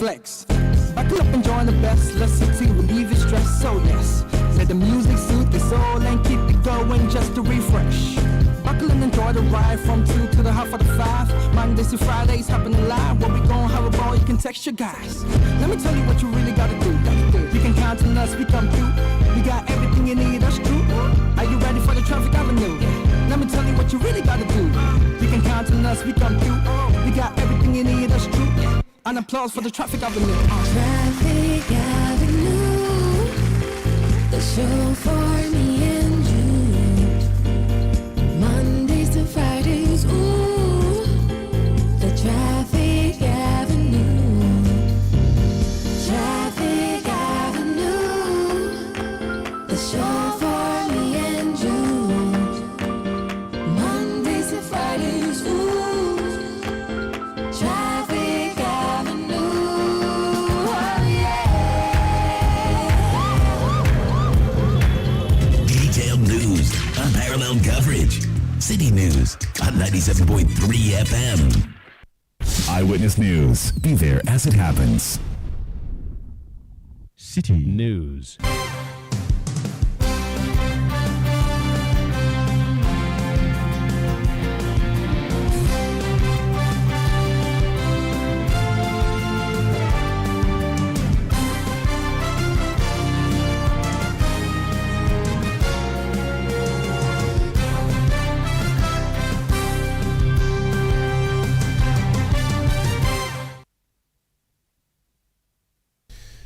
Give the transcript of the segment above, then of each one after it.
flex. Buckle up and join the best. Let's City relieve your stress. So yes, let the music soothe the soul and keep it going just to refresh. Buckle and enjoy the ride from 2 to the half of the 5. Mondays to Fridays happening live. Where we gon' have a ball, you can text your guys. Let me tell you what you really gotta do. You can count on us, we come through. We got everything you need, that's true. Are you ready for the traffic avenue? Let me tell you what you really gotta do. You can count on us, we come through. We got everything you need, that's true. An applause for the traffic avenue. Traffic Avenue, the show for me and you. Mondays to Fridays, ooh, the Traffic Avenue. Traffic Avenue, the show for me and you. Mondays to Fridays, ooh, Traffic Avenue, oh yeah. Detailed news, unparalleled coverage. City News on 97.3 FM. Eyewitness News. Be there as it happens. City News.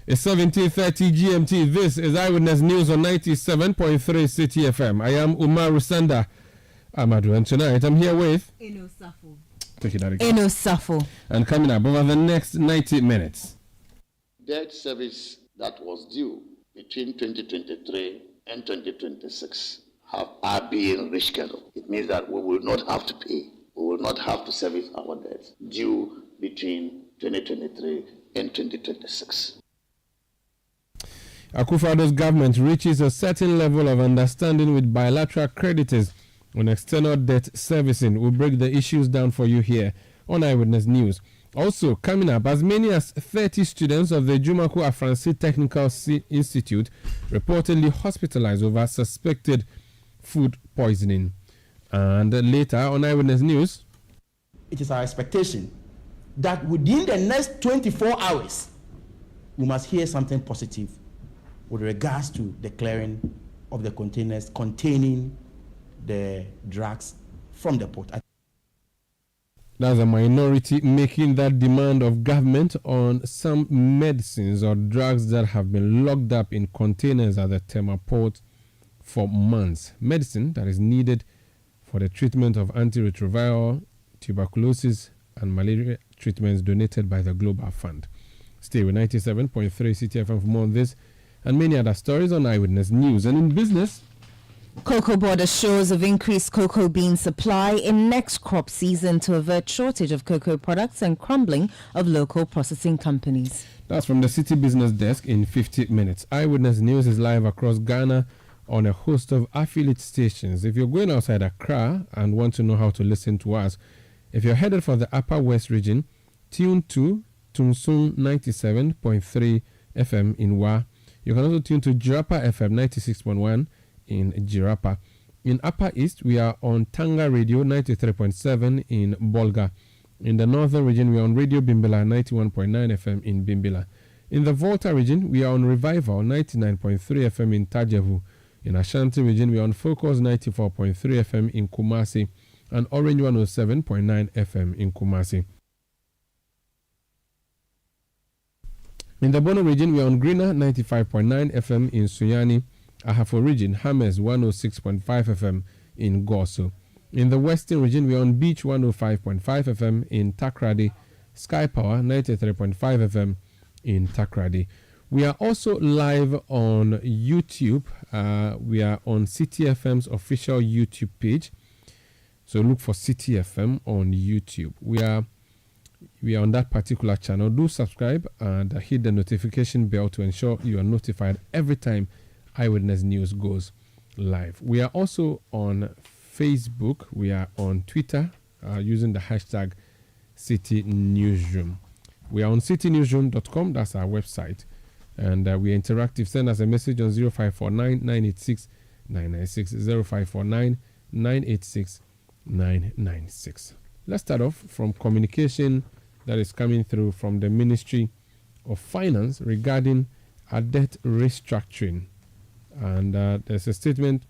It's 17:30 GMT. This is Eyewitness News on 97.3 Citi FM. I am Umar Rusanda Amadou, and tonight I'm here with Eno Safo. Take it out again. Eno Safo. And coming up over the next 90 minutes. Debt service that was due between 2023 and 2026 are being rescheduled. It means that we will not have to pay. We will not have to service our debts due between 2023 and 2026. Akufo-Addo's government reaches a certain level of understanding with bilateral creditors on external debt servicing. We'll break the issues down for you here on Eyewitness News. Also, coming up, as many as 30 students of the Jumaku Afransi Technical Institute reportedly hospitalized over suspected food poisoning. And later on Eyewitness News, it is our expectation that within the next 24 hours, we must hear something positive with regards to the clearing of the containers containing the drugs from the port. That's a minority making that demand of government on some medicines or drugs that have been locked up in containers at the Tema port for months. Medicine that is needed for the treatment of antiretroviral, tuberculosis, and malaria treatments donated by the Global Fund. Stay with 97.3 Citi FM for more on this and many other stories on Eyewitness News. And in business, Cocoa Board assures of increased cocoa bean supply in next crop season to avert shortage of cocoa products and crumbling of local processing companies. That's from the City Business Desk in 50 minutes. Eyewitness News is live across Ghana on a host of affiliate stations. If you're going outside Accra and want to know how to listen to us, if you're headed for the Upper West region, tune to Tunsun 97.3 FM in Wa. You can also tune to Jirapa FM 96.1 in Jirapa. In Upper East, we are on Tanga Radio 93.7 in Bolga. In the Northern region, we are on Radio Bimbila 91.9 FM in Bimbila. In the Volta region, we are on Revival 99.3 FM in Tajevu. In Ashanti region, we are on Focus 94.3 FM in Kumasi and Orange 107.9 FM in Kumasi. In the Bono region, we are on Greener 95.9 FM in Sunyani. Ahafo region, Hames 106.5 FM in Goso. In the Western region, we are on Beach 105.5 FM in Takrady, Sky Power 93.5 FM in Takrady. We are also live on YouTube. We are on Citi FM's official YouTube page. So look for Citi FM on YouTube. We are on that particular channel. Do subscribe and hit the notification bell to ensure you are notified every time Eyewitness News goes live. We are also on Facebook. We are on Twitter using the hashtag Citi Newsroom. We are on citynewsroom.com. That's our website. And we are interactive. Send us a message on 0549 986 996. 0549 986 996. Let's start off from communication that is coming through from the Ministry of Finance regarding a debt restructuring. And there's a statement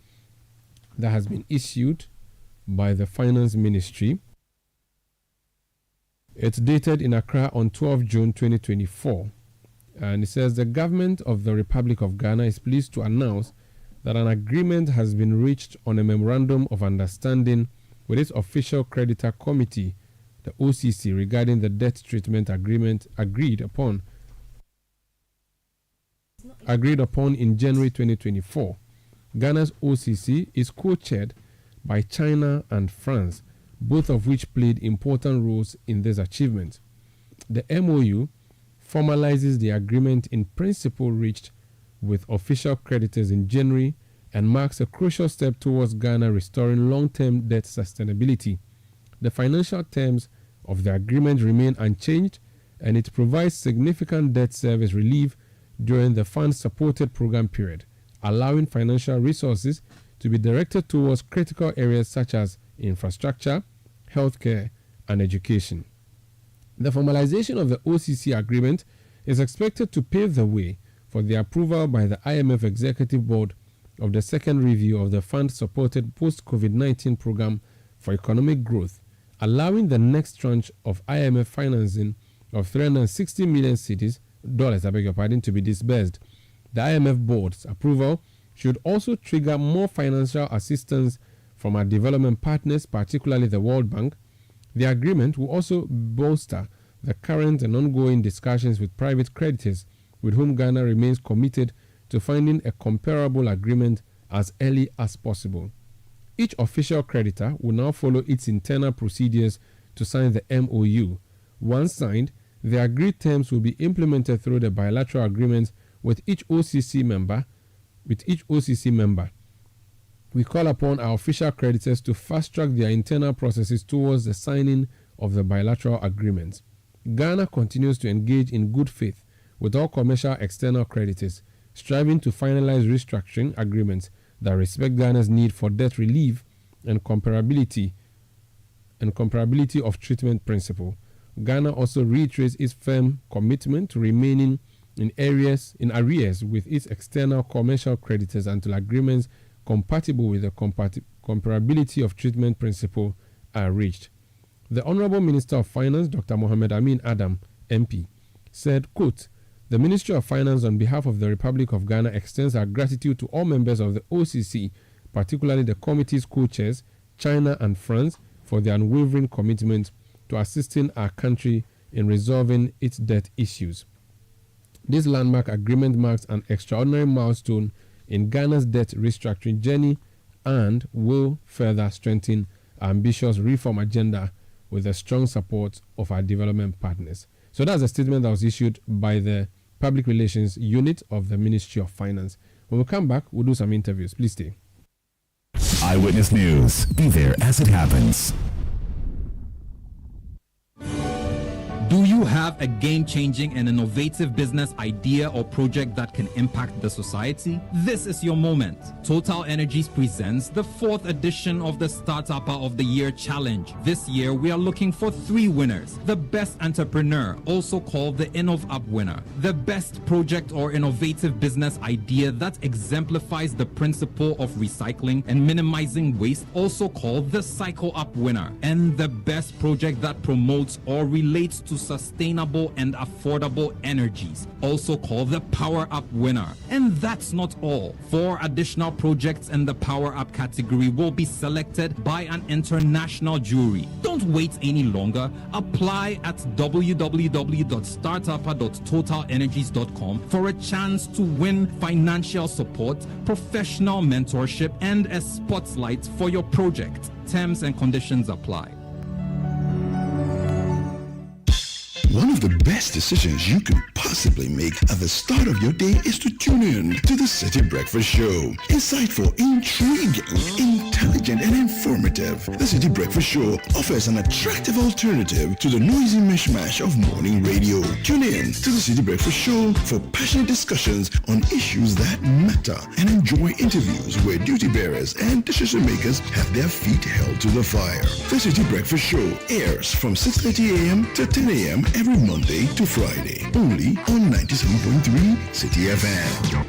that has been issued by the Finance Ministry. It's dated in Accra on 12 June 2024. And it says the government of the Republic of Ghana is pleased to announce that an agreement has been reached on a memorandum of understanding with its official creditor committee, the OCC, regarding the debt treatment agreement agreed upon in January 2024. Ghana's OCC is co-chaired by China and France, both of which played important roles in this achievement. The MOU formalizes the agreement in principle reached with official creditors in January and marks a crucial step towards Ghana restoring long-term debt sustainability. The financial terms of the agreement remain unchanged, and it provides significant debt service relief during the fund-supported program period, allowing financial resources to be directed towards critical areas such as infrastructure, healthcare, and education. The formalization of the OCC agreement is expected to pave the way for the approval by the IMF Executive Board of the second review of the fund-supported post-COVID-19 program for economic growth, allowing the next tranche of IMF financing of 360 million dollars to be disbursed. The IMF board's approval should also trigger more financial assistance from our development partners, particularly the World Bank. The agreement will also bolster the current and ongoing discussions with private creditors, with whom Ghana remains committed to finding a comparable agreement as early as possible. Each official creditor will now follow its internal procedures to sign the MOU. Once signed, the agreed terms will be implemented through the bilateral agreements with each OCC member. We call upon our official creditors to fast-track their internal processes towards the signing of the bilateral agreements. Ghana continues to engage in good faith with all commercial external creditors, striving to finalize restructuring agreements that respect Ghana's need for debt relief and comparability of treatment principle. Ghana also reiterates its firm commitment to remaining in arrears with its external commercial creditors until agreements compatible with the comparability of treatment principle are reached. The Honorable Minister of Finance, Dr. Mohamed Amin Adam, MP, said, quote, "The Ministry of Finance on behalf of the Republic of Ghana extends our gratitude to all members of the OCC, particularly the committee's co-chairs, China and France, for their unwavering commitment to assisting our country in resolving its debt issues. This landmark agreement marks an extraordinary milestone in Ghana's debt restructuring journey and will further strengthen our ambitious reform agenda with the strong support of our development partners." So that's a statement that was issued by the Public Relations Unit of the Ministry of Finance. When we come back, we'll do some interviews. Please stay. Eyewitness News. Be there as it happens. Do you have a game-changing and innovative business idea or project that can impact the society? This is your moment. Total Energies presents the 4th edition of the Startupper of the Year Challenge. This year, we are looking for 3 winners. The best entrepreneur, also called the InnovUp winner. The best project or innovative business idea that exemplifies the principle of recycling and minimizing waste, also called the Cycle Up winner. And the best project that promotes or relates to sustainable and affordable energies, also called the Power Up winner. And that's not all. 4 additional projects in the Power Up category will be selected by an international jury. Don't wait any longer. Apply at www.startupper.totalenergies.com for a chance to win financial support, professional mentorship, and a spotlight for your project. Terms and conditions apply. One of the best decisions you could possibly make at the start of your day is to tune in to the City Breakfast Show. Insightful, intriguing, intelligent, and informative. The City Breakfast Show offers an attractive alternative to the noisy mishmash of morning radio. Tune in to the City Breakfast Show for passionate discussions on issues that matter and enjoy interviews where duty bearers and decision makers have their feet held to the fire. The City Breakfast Show airs from 6:30 a.m. to 10 a.m. every Monday to Friday, only on 97.3 Citi FM.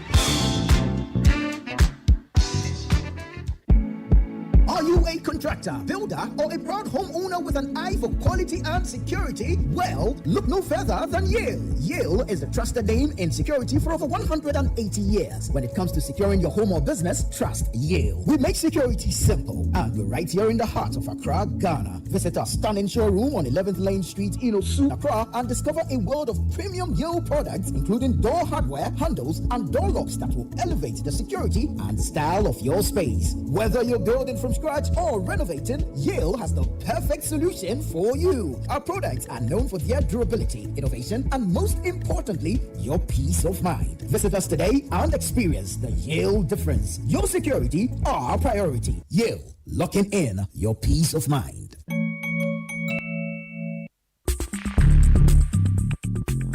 Are you a contractor, builder, or a proud homeowner with an eye for quality and security? Well, look no further than Yale. Yale is a trusted name in security for over 180 years. When it comes to securing your home or business, trust Yale. We make security simple, and we're right here in the heart of Accra, Ghana. Visit our stunning showroom on 11th Lane Street in Osu, Accra, and discover a world of premium Yale products, including door hardware, handles, and door locks that will elevate the security and style of your space. Whether you're building from scratch or renovating, Yale has the perfect solution for you. Our products are known for their durability, innovation, and most importantly, your peace of mind. Visit us today and experience the Yale difference. Your security, our priority. Yale, locking in your peace of mind.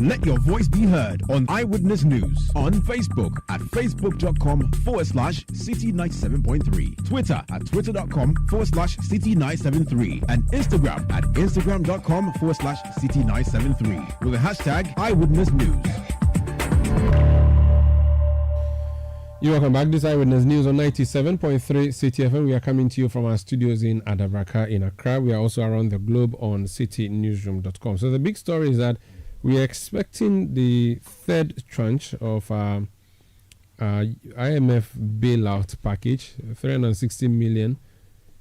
Let your voice be heard on Eyewitness News on Facebook at facebook.com/Citi97.3, Twitter at twitter.com/Citi973, and Instagram at instagram.com/Citi973 with the hashtag Eyewitness News. You're welcome back. This Eyewitness News on 97.3 Citi FM. We are coming to you from our studios in Adabraka in Accra. We are also around the globe on citinewsroom.com. So the big story is that we are expecting the third tranche of IMF bailout package, 360 million,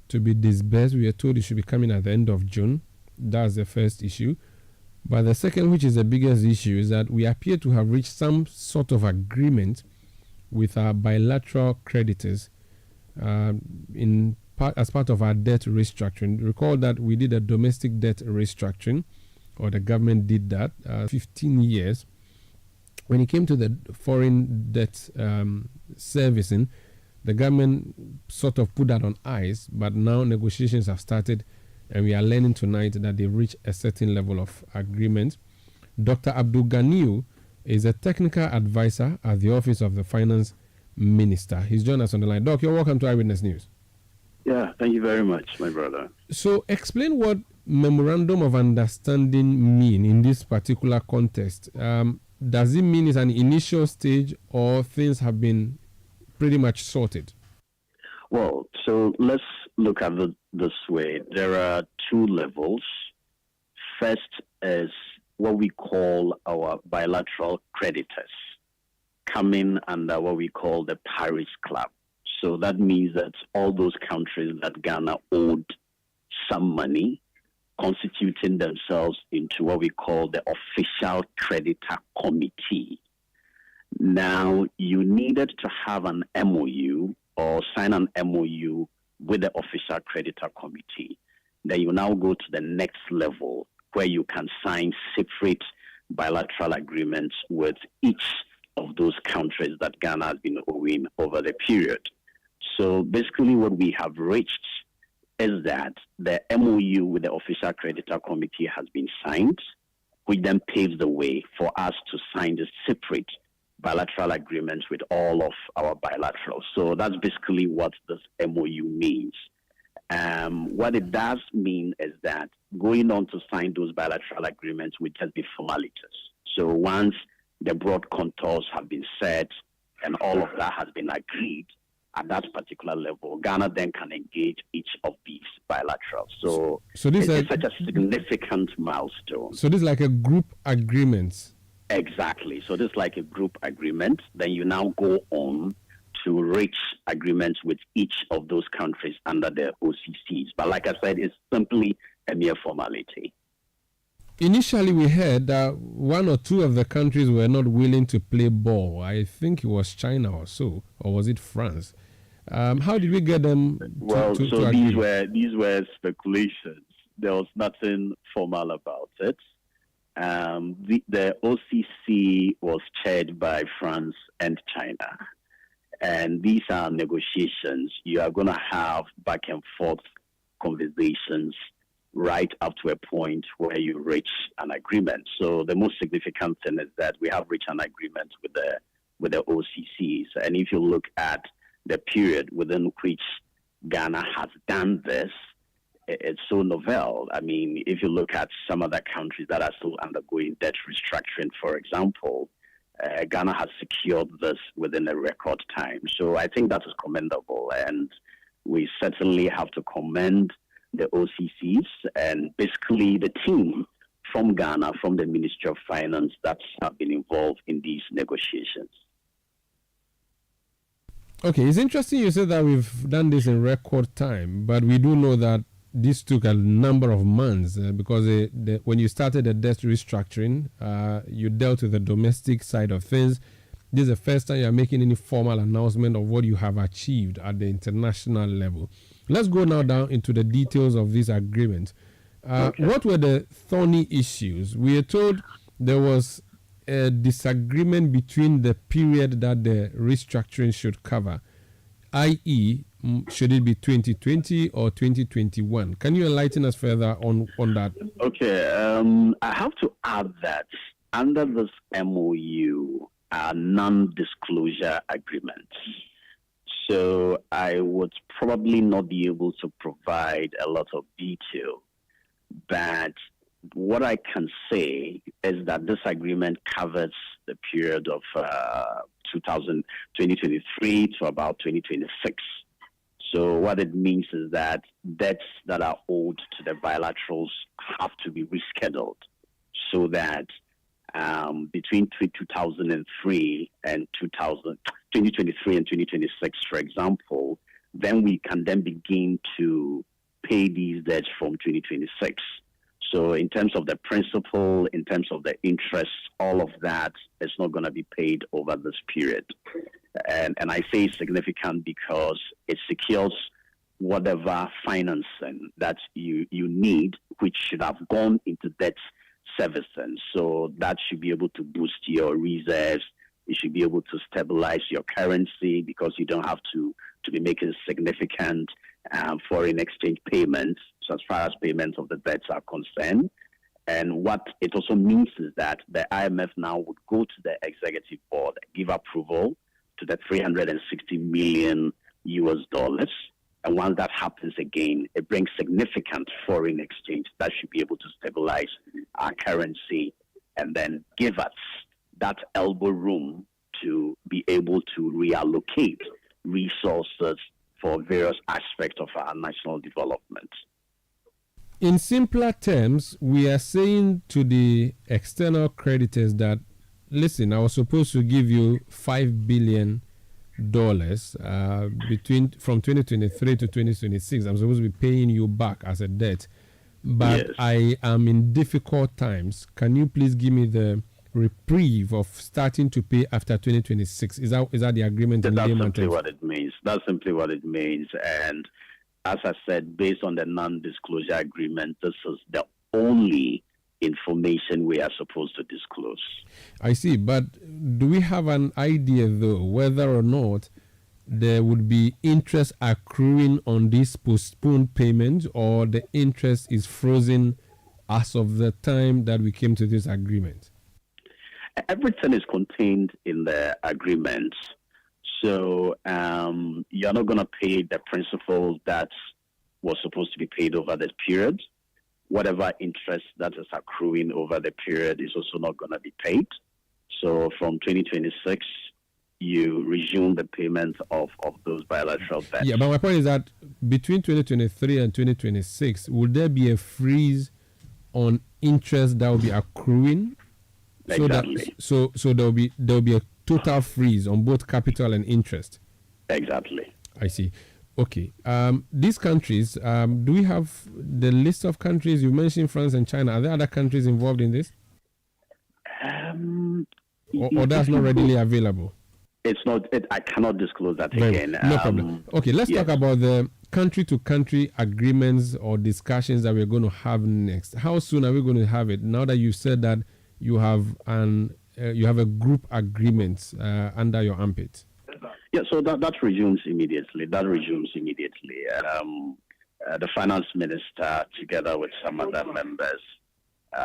to be disbursed. We are told it should be coming at the end of June. That's the first issue. But the second, which is the biggest issue, is that we appear to have reached some sort of agreement with our bilateral creditors as part of our debt restructuring. Recall that we did a domestic debt restructuring, or the government did that, 15 years. When it came to the foreign debt servicing, the government sort of put that on ice, but now negotiations have started, and we are learning tonight that they've reached a certain level of agreement. Dr. Abdul Ganiu is a technical advisor at the Office of the Finance Minister. He's joined us on the line. Doc, you're welcome to Eyewitness News. Yeah, thank you very much, my brother. So explain what Memorandum of Understanding mean in this particular context. Does it mean it's an initial stage, or things have been pretty much sorted? Well, so let's look at it this way. There are two levels. First is what we call our bilateral creditors, coming under what we call the Paris Club. So that means that all those countries that Ghana owed some money, constituting themselves into what we call the Official Creditor Committee. Now, you needed to have an MOU or sign an MOU with the Official Creditor Committee. Then you now go to the next level, where you can sign separate bilateral agreements with each of those countries that Ghana has been owing over the period. So basically what we have reached is that the MOU with the Official Creditor Committee has been signed, which then paves the way for us to sign the separate bilateral agreements with all of our bilaterals. So that's basically what this MOU means. What it does mean is that going on to sign those bilateral agreements would just be formalities. So once the broad contours have been set and all of that has been agreed at that particular level, Ghana then can engage each of these bilaterals. So this is such a significant milestone. So this is like a group agreement. Exactly. So this is like a group agreement. Then you now go on to reach agreements with each of those countries under the OCCs. But like I said, it's simply a mere formality. Initially, we heard that one or two of the countries were not willing to play ball. I think it was China or so, or was it France? How did we get them to agree? These were speculations. There was nothing formal about it. the OCC was chaired by France and China. And these are negotiations. You are going to have back and forth conversations right up to a point where you reach an agreement. So the most significant thing is that we have reached an agreement with the OCCs. And if you look at the period within which Ghana has done this, it's so novel. I mean, if you look at some other countries that are still undergoing debt restructuring, for example, Ghana has secured this within a record time. So I think that is commendable. And we certainly have to commend the OCCs and basically the team from Ghana, from the Ministry of Finance that have been involved in these negotiations. Okay, it's interesting you said that we've done this in record time, but we do know that this took a number of months because when you started the debt restructuring, you dealt with the domestic side of things. This is the first time you're making any formal announcement of what you have achieved at the international level. Let's go now down into the details of this agreement. Okay. What were the thorny issues? We are told there was a disagreement between the period that the restructuring should cover, i.e., should it be 2020 or 2021? Can you enlighten us further on that? Okay, I have to add that under this MOU are non-disclosure agreements. So I would probably not be able to provide a lot of detail, but what I can say is that this agreement covers the period of 2023 to about 2026. So what it means is that debts that are owed to the bilaterals have to be rescheduled so that between 2003 and 2023 and 2026, for example, then we can then begin to pay these debts from 2026. So in terms of the principal, in terms of the interest, all of that is not going to be paid over this period. And I say it's significant because it secures whatever financing that you need, which should have gone into debt servicing. So that should be able to boost your reserves. It should be able to stabilize your currency because you don't have to be making significant foreign exchange payments, so as far as payments of the debts are concerned. And what it also means is that the IMF now would go to the executive board, give approval to the $360 million. And once that happens again, it brings significant foreign exchange that should be able to stabilize our currency and then give us that elbow room to be able to reallocate resources for various aspects of our national development. In simpler terms, we are saying to the external creditors that, listen, I was supposed to give you $5 billion from 2023 to 2026. I'm supposed to be paying you back as a debt, but yes, I am in difficult times. Can you please give me the reprieve of starting to pay after 2026? Is that the agreement? That's simply what it means. That's simply what it means. And as I said, based on the non-disclosure agreement, this is the only information we are supposed to disclose. I see, but do we have an idea, though, whether or not there would be interest accruing on these postponed payments, or the interest is frozen as of the time that we came to this agreement? Everything is contained in the agreement. So you're not going to pay the principal that was supposed to be paid over this period. Whatever interest that is accruing over the period is also not going to be paid. So from 2026, you resume the payment of those bilateral debts. Yeah, but my point is that between 2023 and 2026, will there be a freeze on interest that will be accruing? Exactly. So there'll be a total freeze on both capital and interest. Exactly. I see. Okay. These countries, do we have the list of countries? You mentioned France and China. Are there other countries involved in this? Or that's not readily available? It's not. I cannot disclose that Very again. No problem. Okay, let's talk about the country-to-country agreements or discussions that we're going to have next. How soon are we going to have it? Now that you said that you have a group agreement under your armpit. Yeah, so that resumes immediately. The finance minister, together with some other members,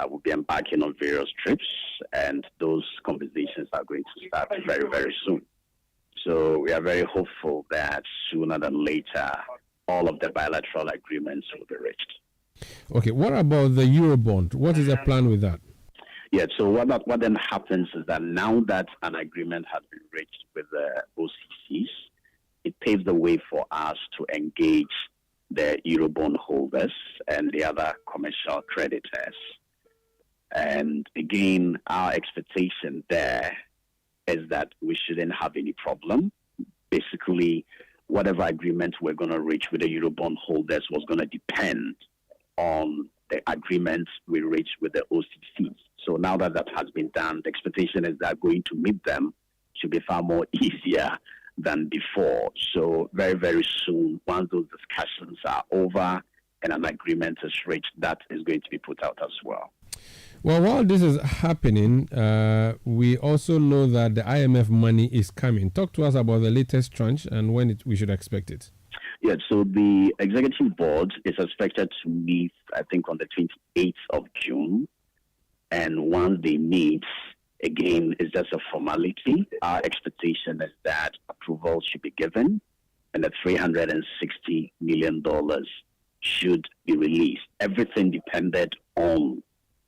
will be embarking on various trips, and those conversations are going to start very, very soon. So we are very hopeful that sooner than later, all of the bilateral agreements will be reached. Okay, what about the Eurobond? What is the plan with that? Yeah, so what then happens is that now that an agreement has been reached with the OCCs, it paves the way for us to engage the Eurobond holders and the other commercial creditors. And again, our expectation there is that we shouldn't have any problem. Basically, whatever agreement we're going to reach with the Eurobond holders was going to depend on the agreement we reach with the OCCs. So now that has been done, the expectation is that going to meet them should be far more easier than before. So very, very soon, once those discussions are over and an agreement is reached, that is going to be put out as well. Well, while this is happening, we also know that the IMF money is coming. Talk to us about the latest tranche and when we should expect it. Yeah, so the executive board is expected to meet, I think, on the 28th of June. And once they meet, again, it's just a formality. Our expectation is that approval should be given and that $360 million should be released. Everything depended on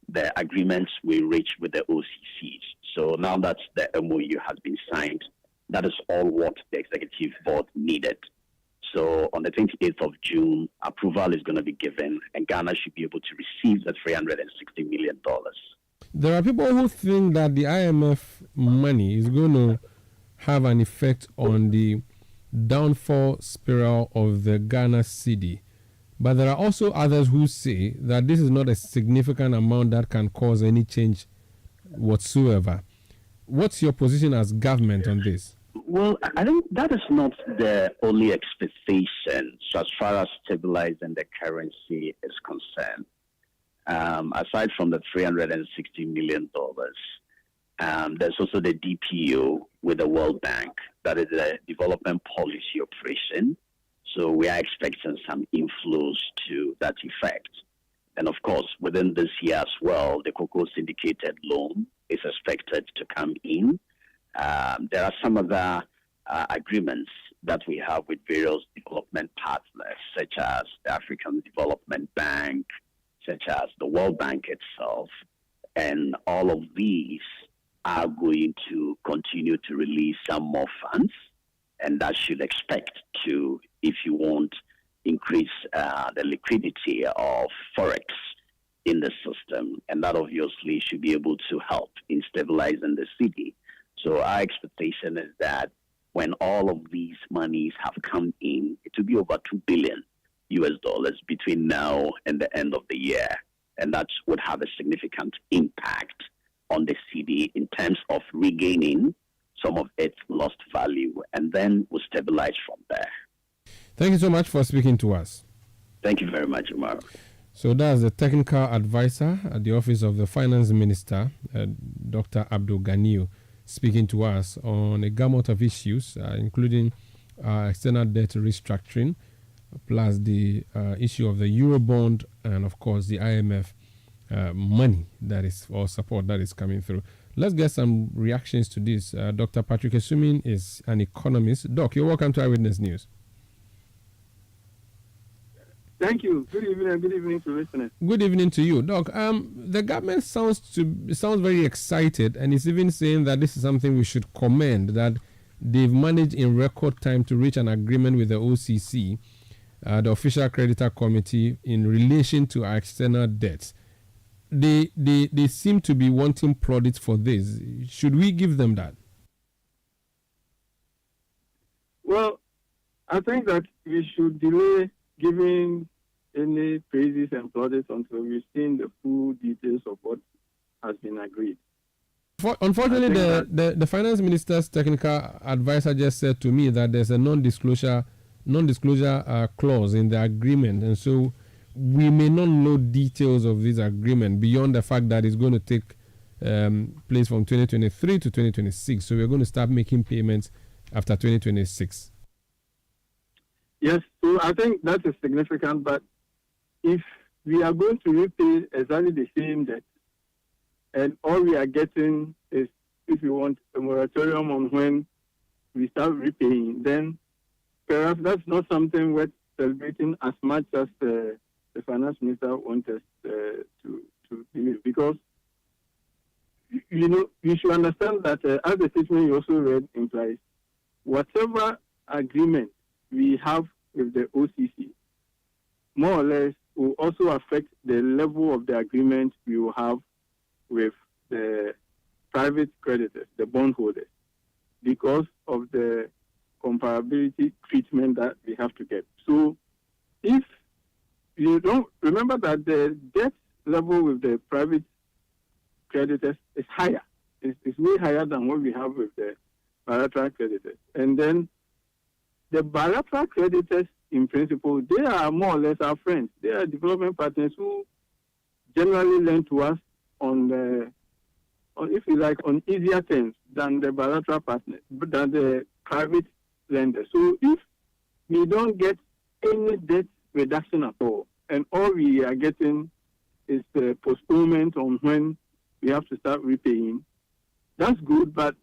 the agreements we reached with the OCCs. So now that the MOU has been signed, that is all what the executive board needed. So on the 28th of June, approval is going to be given, and Ghana should be able to receive the $360 million. There are people who think that the IMF money is going to have an effect on the downfall spiral of the Ghana cedi. But there are also others who say that this is not a significant amount that can cause any change whatsoever. What's your position as government on this? Well, I think that is not the only expectation so as far as stabilizing the currency is concerned. Aside from the $360 million, there's also the DPO with the World Bank. That is a development policy operation. So we are expecting some inflows to that effect. And of course, within this year as well, the cocoa syndicated loan is expected to come in. There are some other agreements that we have with various development partners, such as the African Development Bank, such as the World Bank itself. And all of these are going to continue to release some more funds. And that should expect to, if you want, increase the liquidity of Forex in the system. And that obviously should be able to help in stabilizing the city. So our expectation is that when all of these monies have come in, it will be over $2 billion between now and the end of the year. And that would have a significant impact on the city in terms of regaining some of its lost value, and then we'll stabilize from there. Thank you so much for speaking to us. Thank you very much, Umar. So that's the technical advisor at the office of the finance minister, Dr. Abdul Ganiu, speaking to us on a gamut of issues, including external debt restructuring, plus the issue of the Eurobond, and of course the IMF money that is, or support that is coming through. Let's get some reactions to this. Dr. Patrick Esumin is an economist. Doc, you're welcome to Eyewitness News. Thank you. Good evening, and good evening to listeners. Good evening to you, Doc. The government sounds very excited, and is even saying that this is something we should commend, that they've managed in record time to reach an agreement with the OCC, the Official Creditor Committee, in relation to our external debts. They seem to be wanting plaudits for this. Should we give them that? Well, I think that we should delay giving any praises and plaudits until we've seen the full details of what has been agreed. Unfortunately, the finance minister's technical advisor just said to me that there's a non-disclosure clause in the agreement, and so we may not know details of this agreement beyond the fact that it's going to take place from 2023 to 2026. So we're going to start making payments after 2026. Yes, so I think that is significant, but if we are going to repay exactly the same debt, and all we are getting is, if you want, a moratorium on when we start repaying, then perhaps that's not something worth celebrating as much as the finance minister wants us to believe. Because, you should understand that, as the statement you also read implies, whatever agreement we have with the OCC, more or less, will also affect the level of the agreement we will have with the private creditors, the bondholders, because of the comparability treatment that we have to get. So if you don't remember that the debt level with the private creditors is higher, it's way higher than what we have with the bilateral creditors. And then the bilateral creditors, in principle, they are more or less our friends. They are development partners who generally lend to us on if you like, on easier terms than the bilateral partners, than the private lenders. So if we don't get any debt reduction at all, and all we are getting is the postponement on when we have to start repaying, that's good, but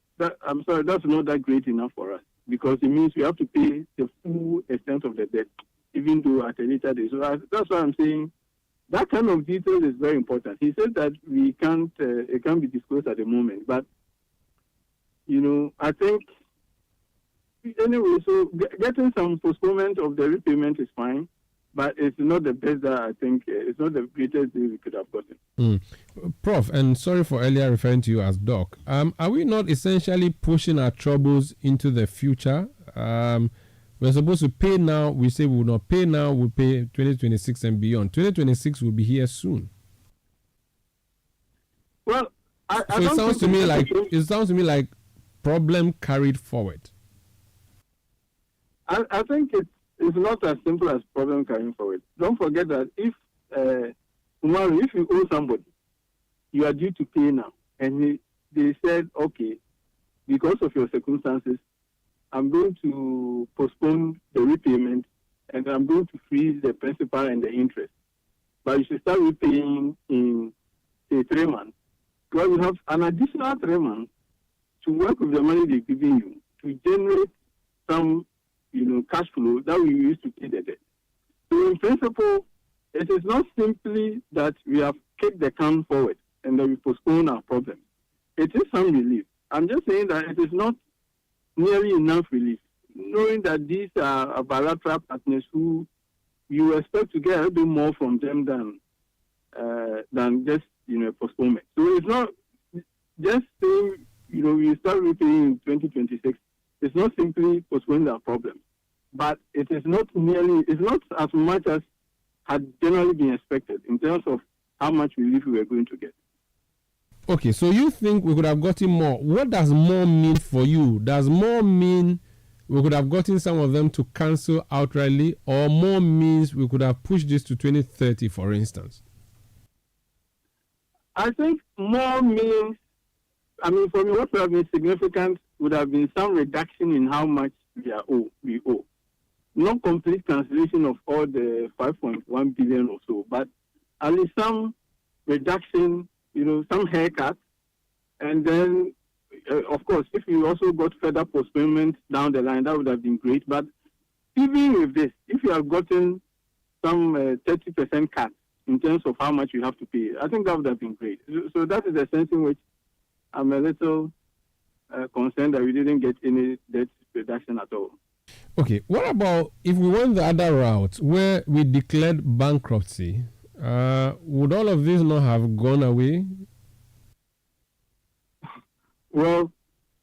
I'm sorry, that's not that great enough for us, because it means we have to pay the full extent of the debt, even though at a later day. So that's why I'm saying that kind of detail is very important. He said that we can't, it can't be disclosed at the moment, but I think anyway. So getting some postponement of the repayment is fine, but it's not the best that I think. It's not the greatest deal we could have gotten. Prof, and sorry for earlier referring to you as Doc. Are we not essentially pushing our troubles into the future? We're supposed to pay now. We say we will not pay now. We'll pay 2026 and beyond. 2026 will be here soon. Well, it sounds to me like problem carried forward. I think it's not as simple as problem carrying forward. Don't forget that if you owe somebody, you are due to pay now, and they said, okay, because of your circumstances, I'm going to postpone the repayment, and I'm going to freeze the principal and the interest. But you should start repaying in, say, 3 months. Well, you have an additional 3 months to work with the money they're giving you to generate some, cash flow that we use to pay the debt. So in principle, it is not simply that we have kicked the can forward and then we postpone our problem. It is some relief. I'm just saying that it is not nearly enough relief, knowing that these are bilateral partners who you expect to get a bit more from them than just postponement. So it's not just saying we start repaying in 2026. It's not simply postponing our problem, but it is not as much as had generally been expected in terms of how much relief we were going to get. Okay, so you think we could have gotten more. What does more mean for you? Does more mean we could have gotten some of them to cancel outrightly, or more means we could have pushed this to 2030, for instance? I think more means, for me, what would have been significant would have been some reduction in how much we owe. Not complete cancellation of all the 5.1 billion or so, but at least some reduction, some haircut. And then, of course, if you also got further postponement down the line, that would have been great. But even with this, if you have gotten some 30% cut in terms of how much you have to pay, I think that would have been great. So that is the sense in which I'm a little concerned that we didn't get any debt reduction at all. Okay, what about if we went the other route where we declared bankruptcy? Would all of this not have gone away? Well,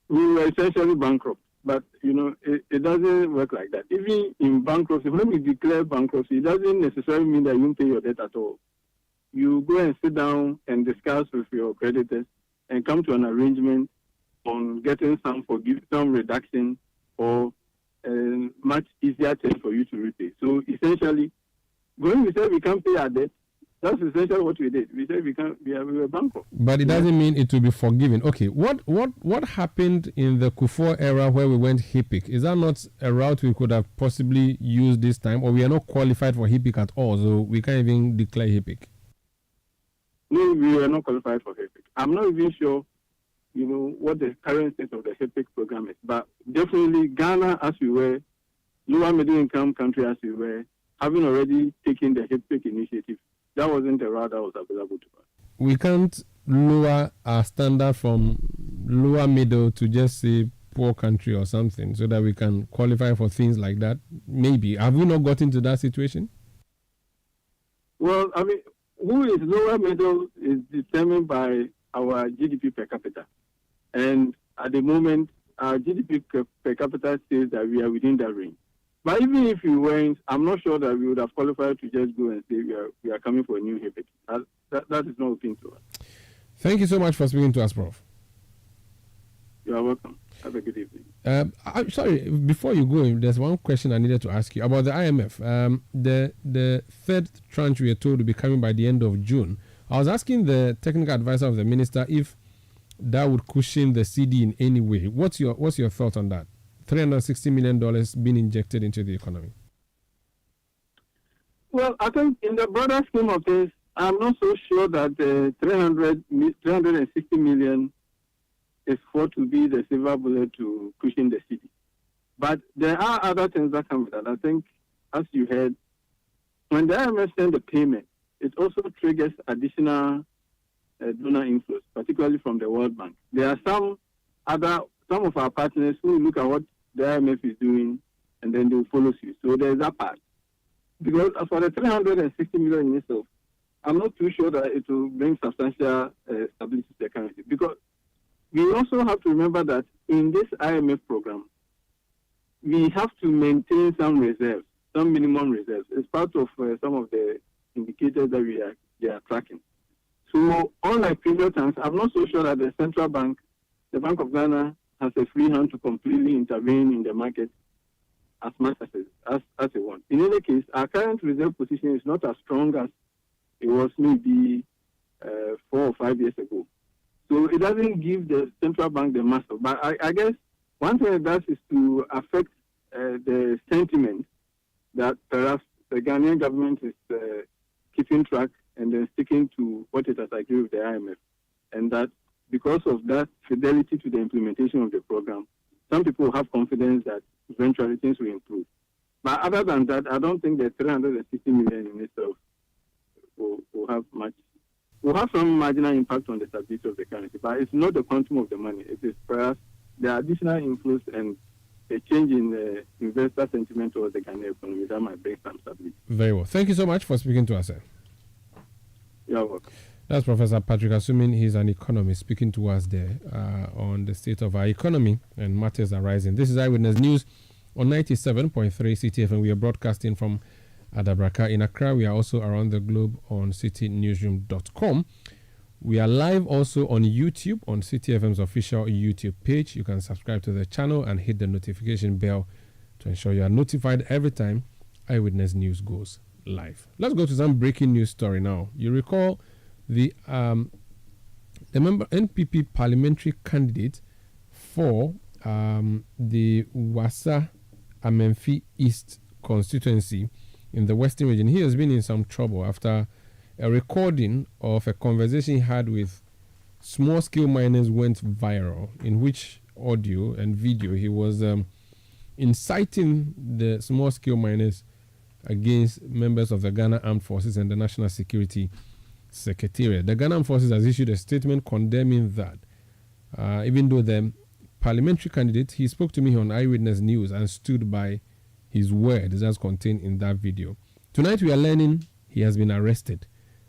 we were essentially bankrupt, but it doesn't work like that. Even in bankruptcy, when we declare bankruptcy, it doesn't necessarily mean that you won't pay your debt at all. You go and sit down and discuss with your creditors and come to an arrangement on getting some reduction or much easier terms for you to repay. So essentially, when we say we can't pay our debt, That's essentially what we did. We said we were bankrupt. But it doesn't mean it will be forgiven. Okay, what happened in the Kufuor era where we went HIPIC? Is that not a route we could have possibly used this time, or we are not qualified for HIPIC at all, so we can't even declare HIPIC? No, we are not qualified for HIPIC. I'm not even sure, what the current state of the HIPIC program is, but definitely Ghana, as we were, lower middle income country as we were, having already taken the HIPIC initiative, that wasn't the route that was available to us. We can't lower our standard from lower middle to just say poor country or something so that we can qualify for things like that. Maybe. Have we not got into that situation? Well, I mean, who is lower middle is determined by our GDP per capita. And at the moment, our GDP per capita says that we are within that range. But even if we weren't, I'm not sure that we would have qualified to just go and say we are coming for a new HIPIC. That is not open to us. Thank you so much for speaking to us, Prof. You are welcome. Have a good evening. Sorry, before you go, there's one question I needed to ask you about the IMF. The third tranche we are told to be coming by the end of June. I was asking the technical advisor of the minister if that would cushion the CD in any way. What's your thought on that? $360 million being injected into the economy. Well, I think in the broader scheme of things, I'm not so sure that the 360 million is thought to be the silver bullet to cushion the city. But there are other things that come with that. I think, as you heard, when the IMF sends the payment, it also triggers additional donor inflows, particularly from the World Bank. There are some of our partners who look at what the IMF is doing, and then they will follow suit. So there's that part. Because as for the 360 million in itself, I'm not too sure that it will bring substantial stability to the currency. Because we also have to remember that in this IMF program, we have to maintain some reserves, some minimum reserves. It's part of some of the indicators that we are tracking. So unlike previous times, I'm not so sure that the central bank, the Bank of Ghana, has a free hand to completely intervene in the market as much as it wants. In any case, our current reserve position is not as strong as it was maybe 4 or 5 years ago. So it doesn't give the central bank the muscle. But I guess one thing it does is to affect the sentiment that perhaps the Ghanaian government is keeping track and then sticking to what it has agreed with the IMF. And that because of that fidelity to the implementation of the program, some people have confidence that eventually things will improve. But other than that, I don't think the 360 million in itself will have much. Will have some marginal impact on the stability of the currency, but it's not the quantum of the money. It is perhaps the additional inflows and a change in the investor sentiment towards the Ghanaian economy that might bring some stability. Very well. Thank you so much for speaking to us, sir. You're welcome. That's Professor Patrick, assuming he's an economist, speaking to us there on the state of our economy and matters arising. This is Eyewitness News on 97.3 Citi FM. We are broadcasting from Adabraka in Accra. We are also around the globe on citynewsroom.com. We are live also on YouTube on Citi FM's official YouTube page. You can subscribe to the channel and hit the notification bell to ensure you are notified every time Eyewitness News goes live. Let's go to some breaking news story now. You recall the member NPP parliamentary candidate for the Wassa Amenfi East constituency in the Western region. He has been in some trouble after a recording of a conversation he had with small-scale miners went viral, in which audio and video he was inciting the small-scale miners against members of the Ghana Armed Forces and the National Security Secretariat. The Ghana Armed Forces has issued a statement condemning that. Even though the parliamentary candidate, he spoke to me on Eyewitness News and stood by his words as contained in that video. Tonight we are learning he has been arrested.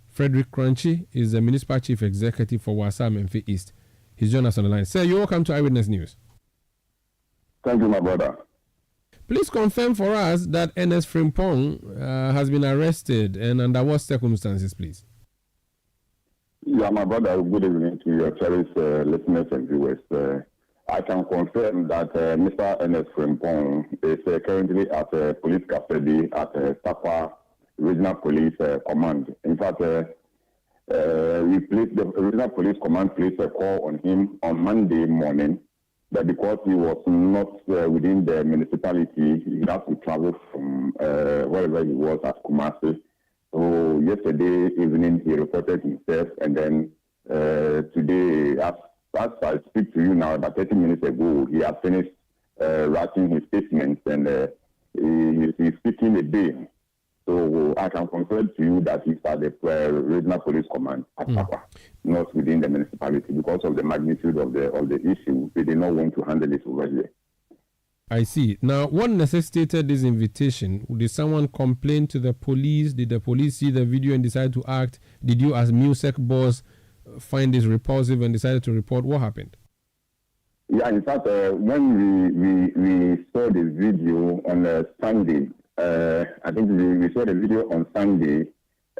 Frederick Crunchy is the municipal chief executive for Wassa Amenfi East. He's joined us on the line. Sir, you're welcome to Eyewitness News. Thank you, my brother. Please confirm for us that Ernest Frimpong has been arrested, and under what circumstances, please? Yeah, my brother, good evening to your cherished listeners and viewers. I can confirm that Mr. Ernest Frimpong is currently at police custody at Tapa regional police command. In fact, the regional police command placed a call on him on Monday morning, that because he was not within the municipality, he had to travel from wherever he was at Kumasi. So yesterday evening he reported himself, and then today, as I speak to you now, about 30 minutes ago, he has finished writing his statements, and he's speaking a day. So I can confirm to you that he's at the regional police command at Papa, not within the municipality, because of the magnitude of the issue. They did not want to handle it over here. I see. Now, what necessitated this invitation? Did someone complain to the police? Did the police see the video and decide to act? Did you, as MUSEC boss, find this repulsive and decided to report? What happened? Yeah, in fact, when we saw the video on Sunday, I think we saw the video on Sunday,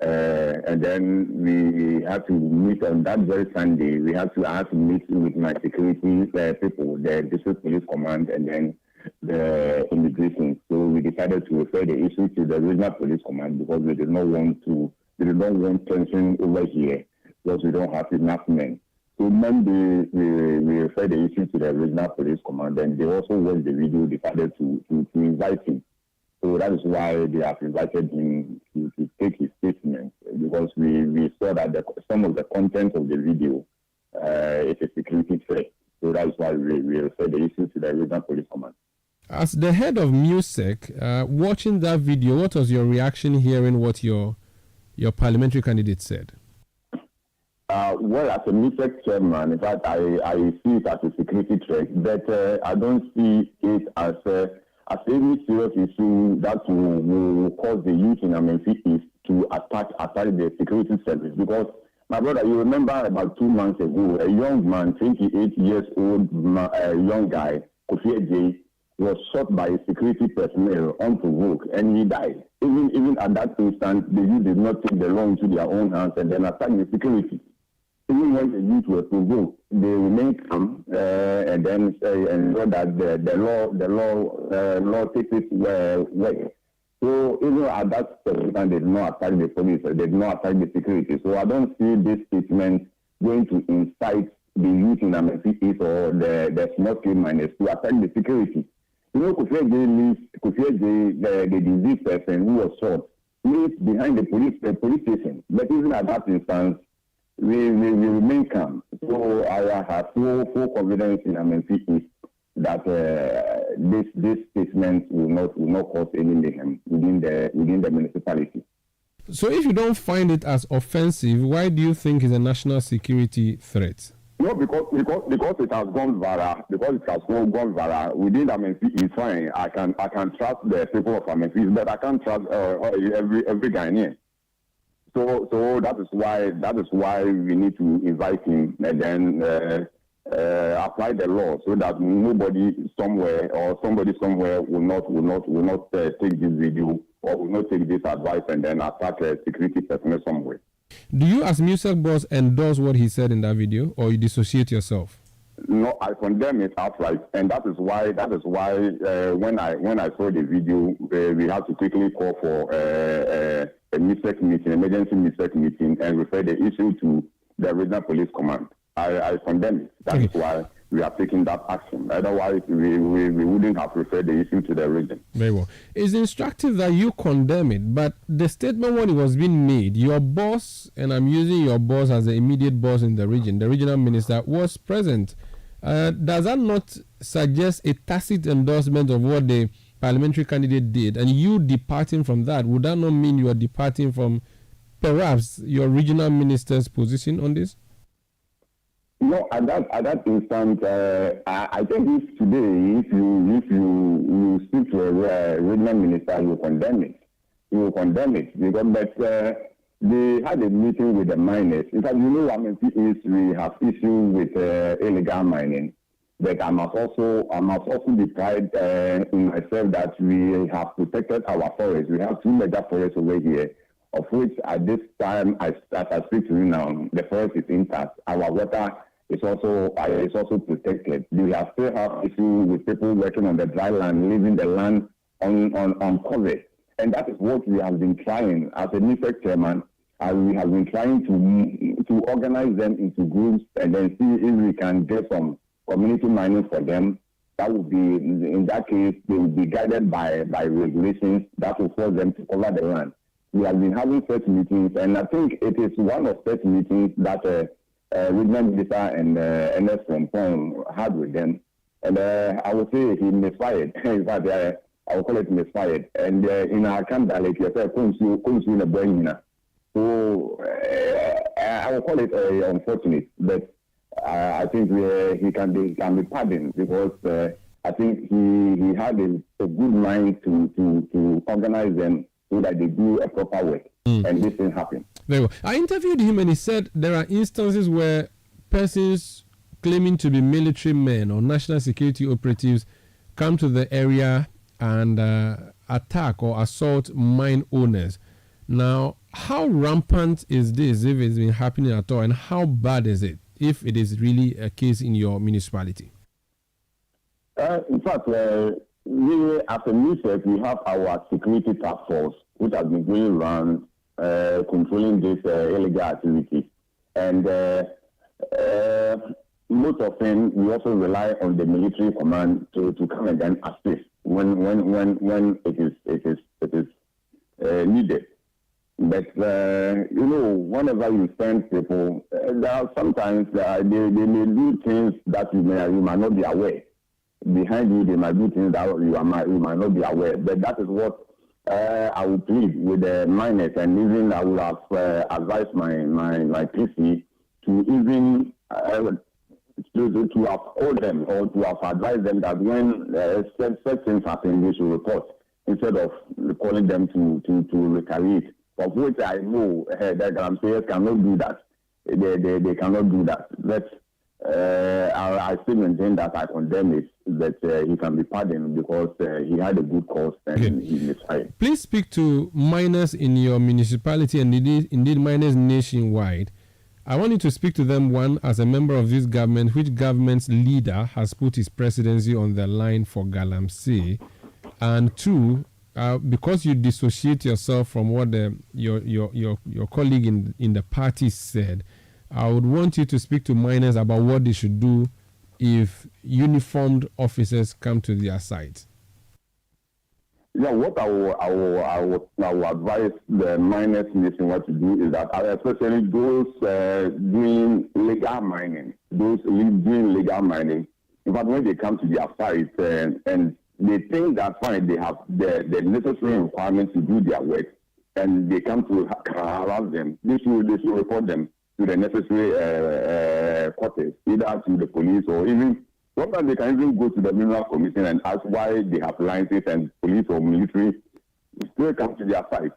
and then we had to meet on that very Sunday. I had to meet with my security people, the district police command, and then the immigration. So we decided to refer the issue to the regional police command because we did not want tension over here because we don't have enough men. So Monday we referred the issue to the regional police command, and they also watched the video, decided to invite him. So that is why they have invited him to take his statement, because we saw that some of the content of the video is a security threat. So that is why we referred the issue to the regional police command. As the head of MUSEC, watching that video, what was your reaction hearing what your parliamentary candidate said? Well, as a MUSEC chairman, in fact, I see it as a security threat, but I don't see it as any serious issue that will cause the youth in Amenfi to attack the security service. Because, my brother, you remember about 2 months ago, a young man, 28 years old, young guy, Kofi Ejay, was shot by a security personnel unprovoked, and he died. Even at that instant, the youth did not take the law into their own hands and then attack the security. Even when the youth were provoked, they remained calm and then ensure that the law takes its way. So even at that time, they did not attack the police, they did not attack the security. So I don't see this statement going to incite the youth in Amenfi or the small-scale miners to attack the security. You know, Kofi Ejay, the diseased person who was shot, lives behind the police station. But even at that instance, we remain calm. So I have full confidence in Amenfi that this statement will not cause any mayhem within the municipality. So if you don't find it as offensive, why do you think it's a national security threat? No, because it has gone viral. Because it has gone viral. Within Amenfi is fine. I can trust the people of Amenfi, but I can't trust every Ghanaian. So that is why we need to invite him and then apply the law so that nobody somewhere or somebody somewhere will not take this video or will not take this advice and then attack a security personnel somewhere. Do you, as MUSEC boss, endorse what he said in that video, or you dissociate yourself? No, I condemn it outright, and that is why when I saw the video, we had to quickly call for a MUSEC meeting, emergency MUSEC meeting, and refer the issue to the regional police command. I condemn it. That is why we are taking that action. Otherwise, we wouldn't have referred the issue to the region. Very well. It's instructive that you condemn it, but the statement when it was being made, your boss, and I'm using your boss as the immediate boss in the region, the regional minister, was present. Does that not suggest a tacit endorsement of what the parliamentary candidate did? And you departing from that, would that not mean you are departing from perhaps your regional minister's position on this? No, at that instant, I think if today, if you speak to a regional minister, you condemn it. You will condemn it because they had a meeting with the miners. In fact, you know, we have issues with illegal mining. But I must also be pride in myself that we have protected our forests. We have 2 major forests over here, of which at this time, as I speak to you now, the forest is intact. Our water is also protected. We still have issues with people working on the dry land, leaving the land uncovered. And that is what we have been trying as a NIFEC chairman. We have been trying to organize them into groups and then see if we can get some community mining for them. That would be, in that case, they will be guided by regulations that will force them to cover the land. We have been having such meetings, and I think it is one of such meetings that Regional Minister and NS from Pong had with them. And I would say he misfired. In fact, I will call it misfired. And in our camp dialect, you say, in a brain. So I will call it unfortunate, but I think he can be pardoned because I think he had a good mind to organize them so that they do a proper work, and this thing happened. Very well. I interviewed him and he said there are instances where persons claiming to be military men or national security operatives come to the area and attack or assault mine owners. Now, how rampant is this, if it's been happening at all, and how bad is it, if it is really a case in your municipality? In fact, we, as a NIFEC, we have our security task force, which has been going around controlling this illegal activity. And most of them, we also rely on the military command to come and then assist when it is needed. But whenever you send people, there are sometimes they may do things that you might not be aware. Behind you, they might do things that you might not be aware. But that is what I would plead with the miners, and even I would have advised my PC to even to have told them or to have advised them that when such things happen, they should report instead of calling them to retaliate. Of which I know that Galamseyers cannot do that. They cannot do that. But I still maintain that I condemn it, that he can be pardoned because he had a good cause and he misfired. Please speak to miners in your municipality and indeed miners nationwide. I want you to speak to them, one, as a member of this government, which government's leader has put his presidency on the line for Galamsey, and two, because you dissociate yourself from what your colleague in the party said, I would want you to speak to miners about what they should do if uniformed officers come to their site. Yeah, what I will advise the miners nationwide to do is that, especially those doing legal mining, in fact, when they come to their site and they think that fine, they have the necessary requirements to do their work, and they come to harass them, they should report them to the necessary quarters, either to the police or even sometimes they can even go to the Mineral Commission and ask why they have licenses, and police or military still come to their site.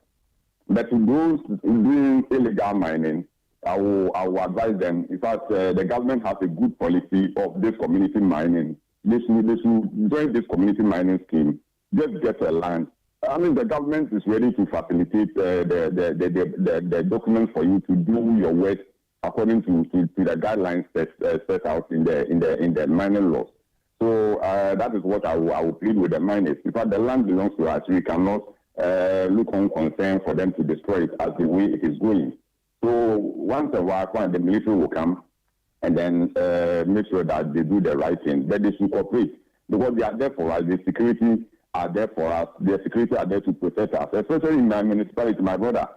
But to those doing illegal mining, I will advise them. In fact, the government has a good policy of this community mining. They should join this community mining scheme. Just get a land. I mean, the government is ready to facilitate the documents for you to do your work according to the guidelines set out in the mining laws. So that is what I will plead with the miners. In fact, the land belongs to us. We cannot look on concern for them to destroy it as the way it is going. So once a while, the military will come and then make sure that they do the right thing. But they should cooperate because they are there for us. The security are there for us. The security are there to protect us, especially in my municipality, my brother.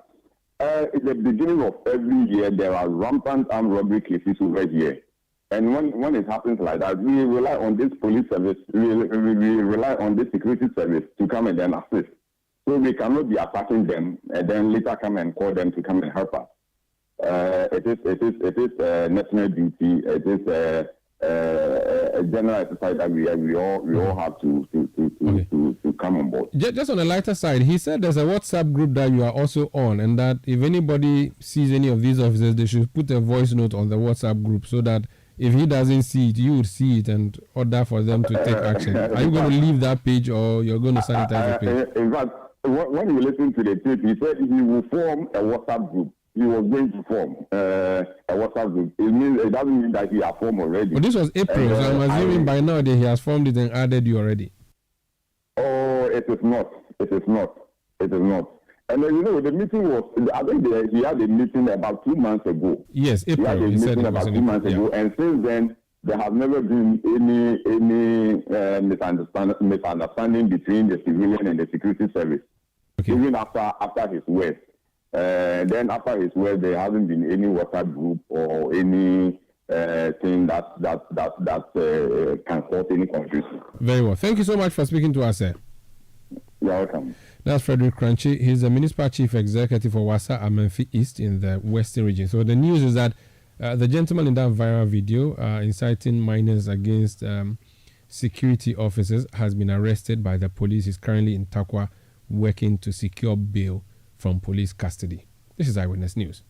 At the beginning of every year, there are rampant armed robbery cases over here. And when it happens like that, we rely on this police service, we rely on this security service to come and then assist. So we cannot be attacking them and then later come and call them to come and help us. It is national duty. It is a general exercise that we all have to come on board. Just on the lighter side, he said there's a WhatsApp group that you are also on, and that if anybody sees any of these officers, they should put a voice note on the WhatsApp group so that if he doesn't see it, you would see it and order for them to take action. Are you going to leave that page or you're going to sanitize the page? In fact, when you listen to the tape, he said he will form a WhatsApp group. He was going to form a WhatsApp group. It doesn't mean that he has formed already. But this was April, so I'm assuming by now that he has formed it and added you already. Oh, it is not. It is not. It is not. And then, the meeting was, I think he had a meeting about 2 months ago. Yes, April. He had a meeting about 2 months ago. And since then, there has never been any misunderstanding between the civilian and the security service. Okay. Even after his words. Then after his words, there hasn't been any WhatsApp group or any thing that can cause any confusion. Very well. Thank you so much for speaking to us, sir. You're welcome. That's Frederick Crunchy. He's the Municipal Chief Executive for Wassa Amenfi East in the Western region. So the news is that the gentleman in that viral video inciting minors against security officers has been arrested by the police. He's currently in Takwa working to secure bail from police custody. This is Eyewitness News.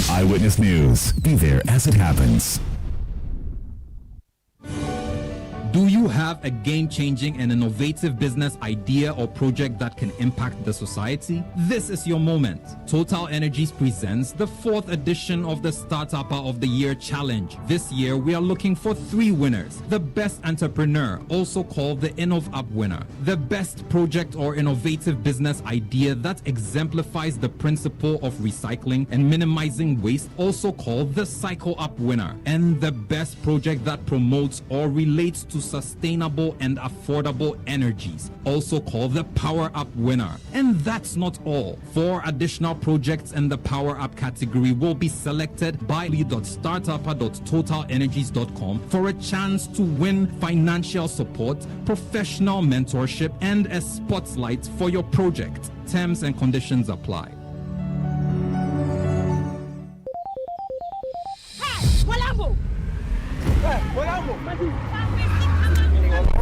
Eyewitness News. Be there as it happens. Do you have a game-changing and innovative business idea or project that can impact the society? This is your moment. Total Energies presents the 4th edition of the Startup of the Year Challenge. This year, we are looking for 3 winners. The best entrepreneur, also called the InnovUp winner. The best project or innovative business idea that exemplifies the principle of recycling and minimizing waste, also called the Cycle Up winner. And the best project that promotes or relates to sustainable and affordable energies, also called the Power Up winner. And that's not all. 4 additional projects in the Power Up category will be selected by lead.startup.totalenergies.com for a chance to win financial support, professional mentorship, and a spotlight for your project. Terms and conditions apply. I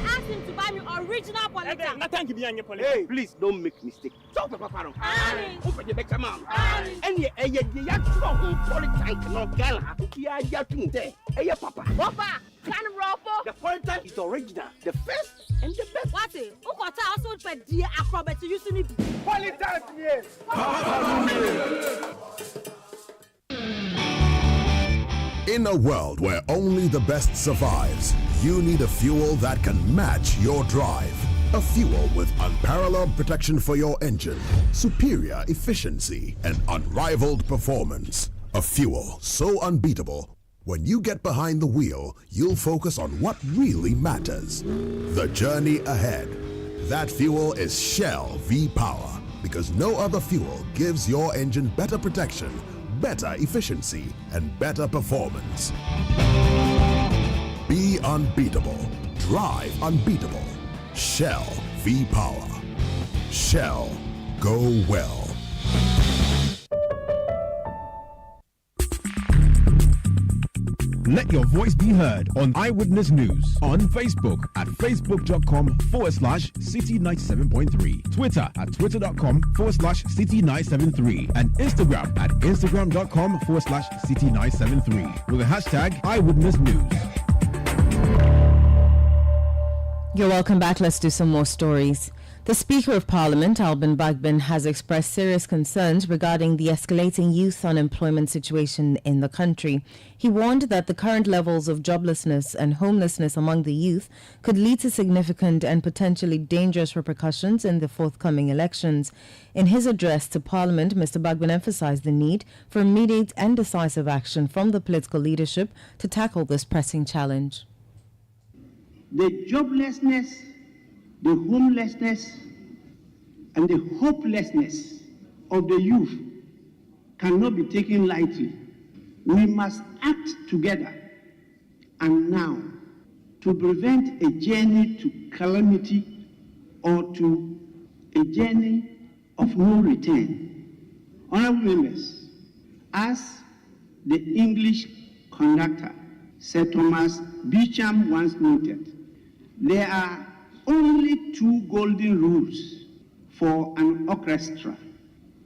asked him to buy me original politics. Hey, please don't make mistake. Talk to Papa. Open the back man. And you politics no girl. Papa. Papa, can Robo? The politics is original. The first and the best. What is? Ukota also for dear acrobat using it. Politics, yes. In a world where only the best survives, you need a fuel that can match your drive. A fuel with unparalleled protection for your engine, superior efficiency, and unrivaled performance. A fuel so unbeatable, when you get behind the wheel, you'll focus on what really matters. The journey ahead. That fuel is Shell V-Power, because no other fuel gives your engine better protection, better efficiency, and better performance. Be unbeatable. Drive unbeatable. Shell V-Power. Shell. Go well. Let your voice be heard on Eyewitness News on Facebook at facebook.com/Citi97.3, Twitter at twitter.com/Citi973, and Instagram at instagram.com/Citi973 with the hashtag Eyewitness News. You're welcome back. Let's do some more stories. The Speaker of Parliament, Alban Bagbin, has expressed serious concerns regarding the escalating youth unemployment situation in the country. He warned that the current levels of joblessness and homelessness among the youth could lead to significant and potentially dangerous repercussions in the forthcoming elections. In his address to Parliament, Mr. Bagbin emphasized the need for immediate and decisive action from the political leadership to tackle this pressing challenge. The joblessness, the homelessness, and the hopelessness of the youth cannot be taken lightly. We must act together and now to prevent a journey to calamity or to a journey of no return. Honorable members, as the English conductor Sir Thomas Beecham once noted, there are only 2 golden rules for an orchestra.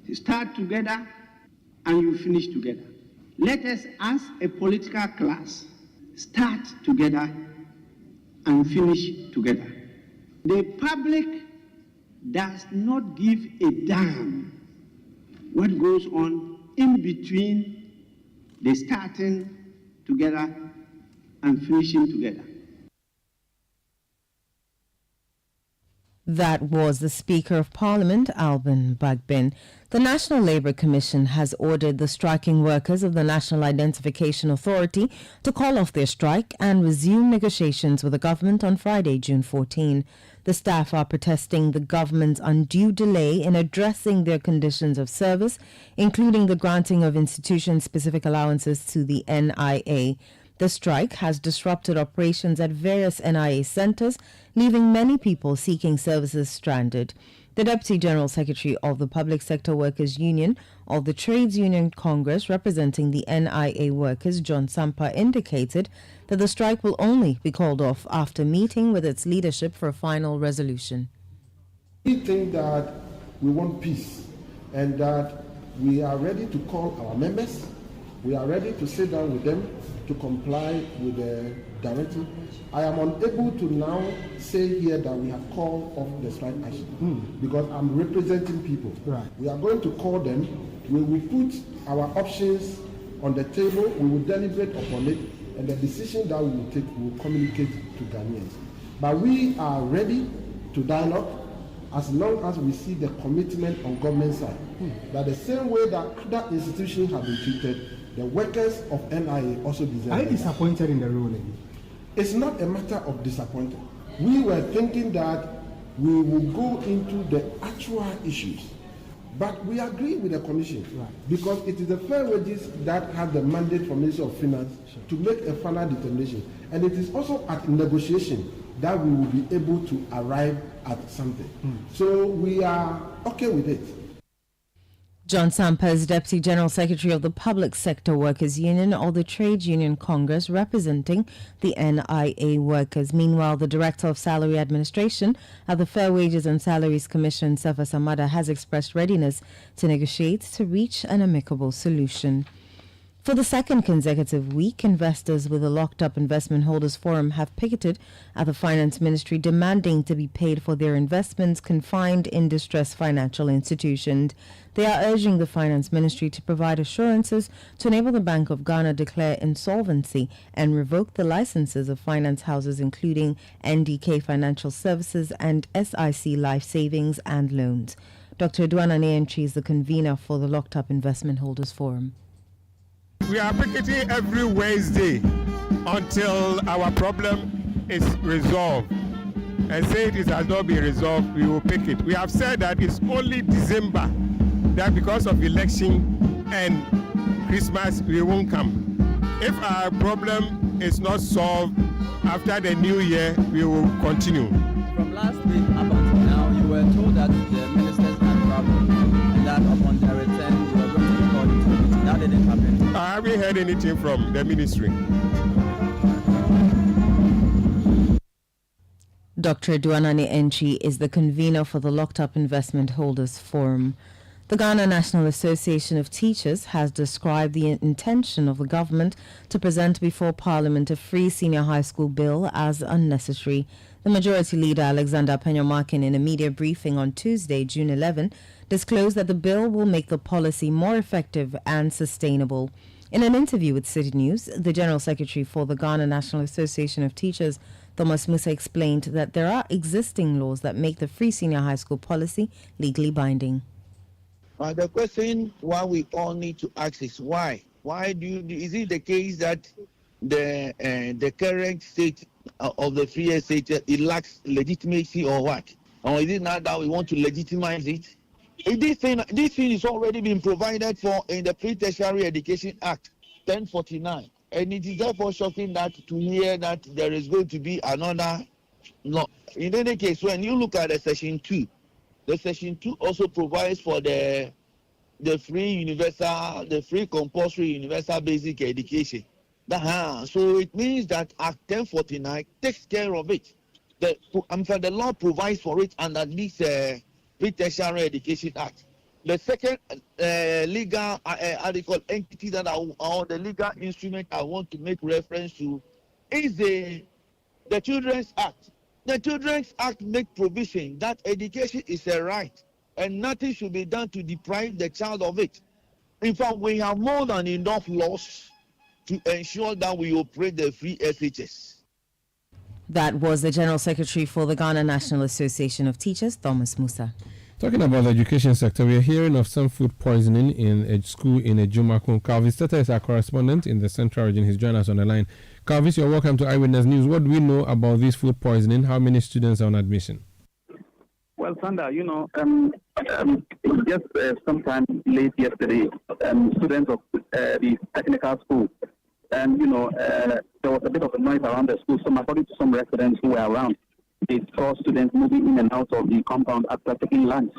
You start together and you finish together. Let us, as a political class, start together and finish together. The public does not give a damn what goes on in between the starting together and finishing together. That was the Speaker of Parliament, Alban Bagbin. The National Labour Commission has ordered the striking workers of the National Identification Authority to call off their strike and resume negotiations with the government on Friday, June 14. The staff are protesting the government's undue delay in addressing their conditions of service, including the granting of institution-specific allowances to the NIA. The strike has disrupted operations at various NIA centres, leaving many people seeking services stranded. The Deputy General Secretary of the Public Sector Workers Union of the Trades Union Congress representing the NIA workers, John Sampa, indicated that the strike will only be called off after meeting with its leadership for a final resolution. We think that we want peace and that we are ready to call our members. We are ready to sit down with them to comply with the directive. I am unable to now say here that we have called off the strike action because I'm representing people. Right. We are going to call them. We will put our options on the table. We will deliberate upon it, and the decision that we will take, we will communicate to Ghanaians. But we are ready to dialogue as long as we see the commitment on government side. That the same way that other institutions have been treated, the workers of NIA also deserve. Are you disappointed in the ruling? It's not a matter of disappointment. We were thinking that we will go into the actual issues, but we agree with the commission because it is the fair wages that has the mandate from Ministry of Finance to make a final determination, and it is also at negotiation that we will be able to arrive at something. So we are okay with it. John Sampa is Deputy General Secretary of the Public Sector Workers Union of the Trades Union Congress representing the NIA workers. Meanwhile, the Director of Salary Administration at the Fair Wages and Salaries Commission, Safa Samada, has expressed readiness to negotiate to reach an amicable solution. For the second consecutive week, investors with the Locked Up Investment Holders Forum have picketed at the Finance Ministry demanding to be paid for their investments confined in distressed financial institutions. They are urging the Finance Ministry to provide assurances to enable the Bank of Ghana declare insolvency and revoke the licenses of finance houses including NDK Financial Services and SIC Life Savings and Loans. Dr. Duana Neentri is the convener for the Locked Up Investment Holders Forum. We are picketing every Wednesday until our problem is resolved. And say it has not been resolved, we will pick it. We have said that it's only December that because of election and Christmas we won't come. If our problem is not solved after the new year, we will continue. From last week up until now, you were told that the ministers had traveled and that upon their return you were going to be called into a meeting. That didn't happen. I haven't heard anything from the ministry. Dr. Duanani Enchi is the convener for the Locked Up Investment Holders Forum. The Ghana National Association of Teachers has described the intention of the government to present before Parliament a free senior high school bill as unnecessary. The Majority Leader Alexander Penyomakin, in a media briefing on Tuesday, June 11, disclosed that the bill will make the policy more effective and sustainable. In an interview with Citi News, the General Secretary for the Ghana National Association of Teachers, Thomas Musa, explained that there are existing laws that make the free senior high school policy legally binding. The question why we all need to ask is why? Why is it the case that the current state of the free state it lacks legitimacy or what? Or is it not that we want to legitimize it? This thing is already been provided for in the Pre-Tertiary Education Act 1049, and it is therefore shocking that to hear that there is going to be another. No, in any case, when you look at the section 2, the section 2 also provides for the free compulsory universal basic education. So it means that Act 1049 takes care of it. The law provides for it under this Pre-Tertiary Education Act. The second legal entity or the legal instrument I want to make reference to is the Children's Act. The Children's Act makes provision that education is a right and nothing should be done to deprive the child of it. In fact, we have more than enough laws to ensure that we operate the free SHS. That was the General Secretary for the Ghana National Association of Teachers, Thomas Musa. Talking about the education sector, we are hearing of some food poisoning in a school in Ejumakun. Calvis Teta is our correspondent in the central region. He's joined us on the line. Calvis, you're welcome to Eyewitness News. What do we know about this food poisoning? How many students are on admission? Well, Sandra, just sometime late yesterday, students of the technical school, and there was a bit of a noise around the school. So, according to some residents who were around, they saw students moving in and out of the compound after taking lunch.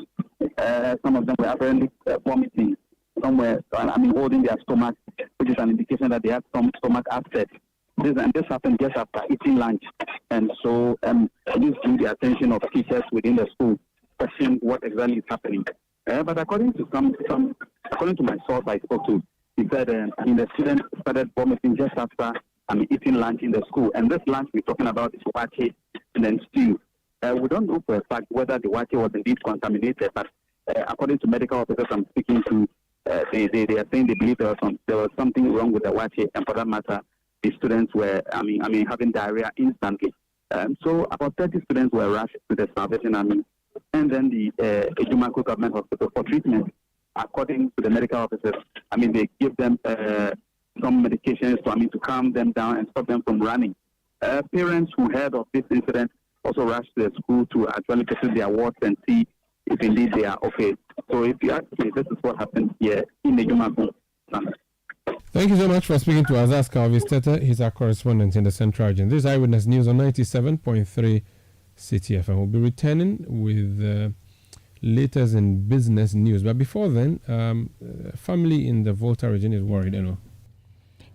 Some of them were apparently vomiting. Some were, holding their stomach, which is an indication that they had some stomach upset. This happened just after eating lunch, and so this drew the attention of teachers within the school, questioning what exactly is happening. But according to my source I spoke to, he said the students started vomiting just after eating lunch in the school, and this lunch we're talking about is waakye and then stew. We don't know for a fact whether the waakye was indeed contaminated, but according to medical officers I'm speaking to, they are saying they believe there was something wrong with the waakye, and for that matter, the students were, having diarrhea instantly. So about 30 students were rushed to the Salvation Army and then the Ejumakun Government Hospital for treatment. According to the medical officers, they give them some medications to calm them down and stop them from running. Parents who heard of this incident also rushed to the school to actually visit their wards and see if indeed they are okay. So if you ask me, this is what happened here in Ejumakun. Thank you so much for speaking to us. That's Calvis Teta. He's our correspondent in the Central Region. This is Eyewitness News on 97.3 Citi FM. We'll be returning with latest in business news. But before then, family in the Volta region is worried,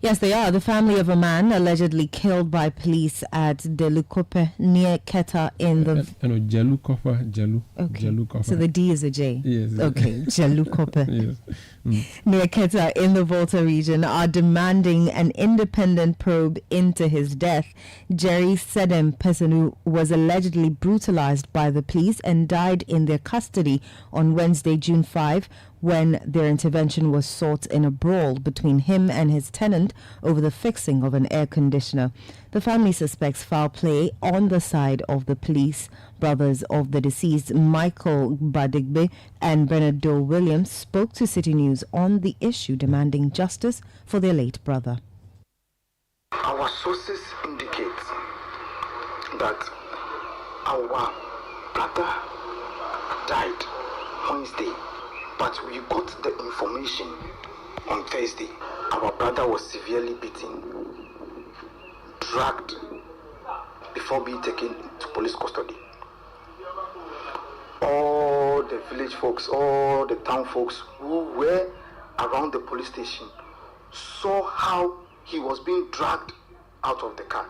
Yes, they are. The family of a man allegedly killed by police at Delukope near Keta in the... Jalukope. Okay. Jalukope. So the D is a J. Yes. Okay, Jalukope. Yes. Near Keta in the Volta region are demanding an independent probe into his death. Jerry Sedem Pesanu was allegedly brutalized by the police and died in their custody on Wednesday, June 5, when their intervention was sought in a brawl between him and his tenant over the fixing of an air conditioner. The family suspects foul play on the side of the police. Brothers of the deceased, Michael Badigbe and Bernard Doe Williams, spoke to City News on the issue, demanding justice for their late brother. Our sources indicate that our brother died Wednesday, but we got the information on Thursday. Our brother was severely beaten, dragged before being taken to police custody. All the village folks, all the town folks who were around the police station saw how he was being dragged out of the car.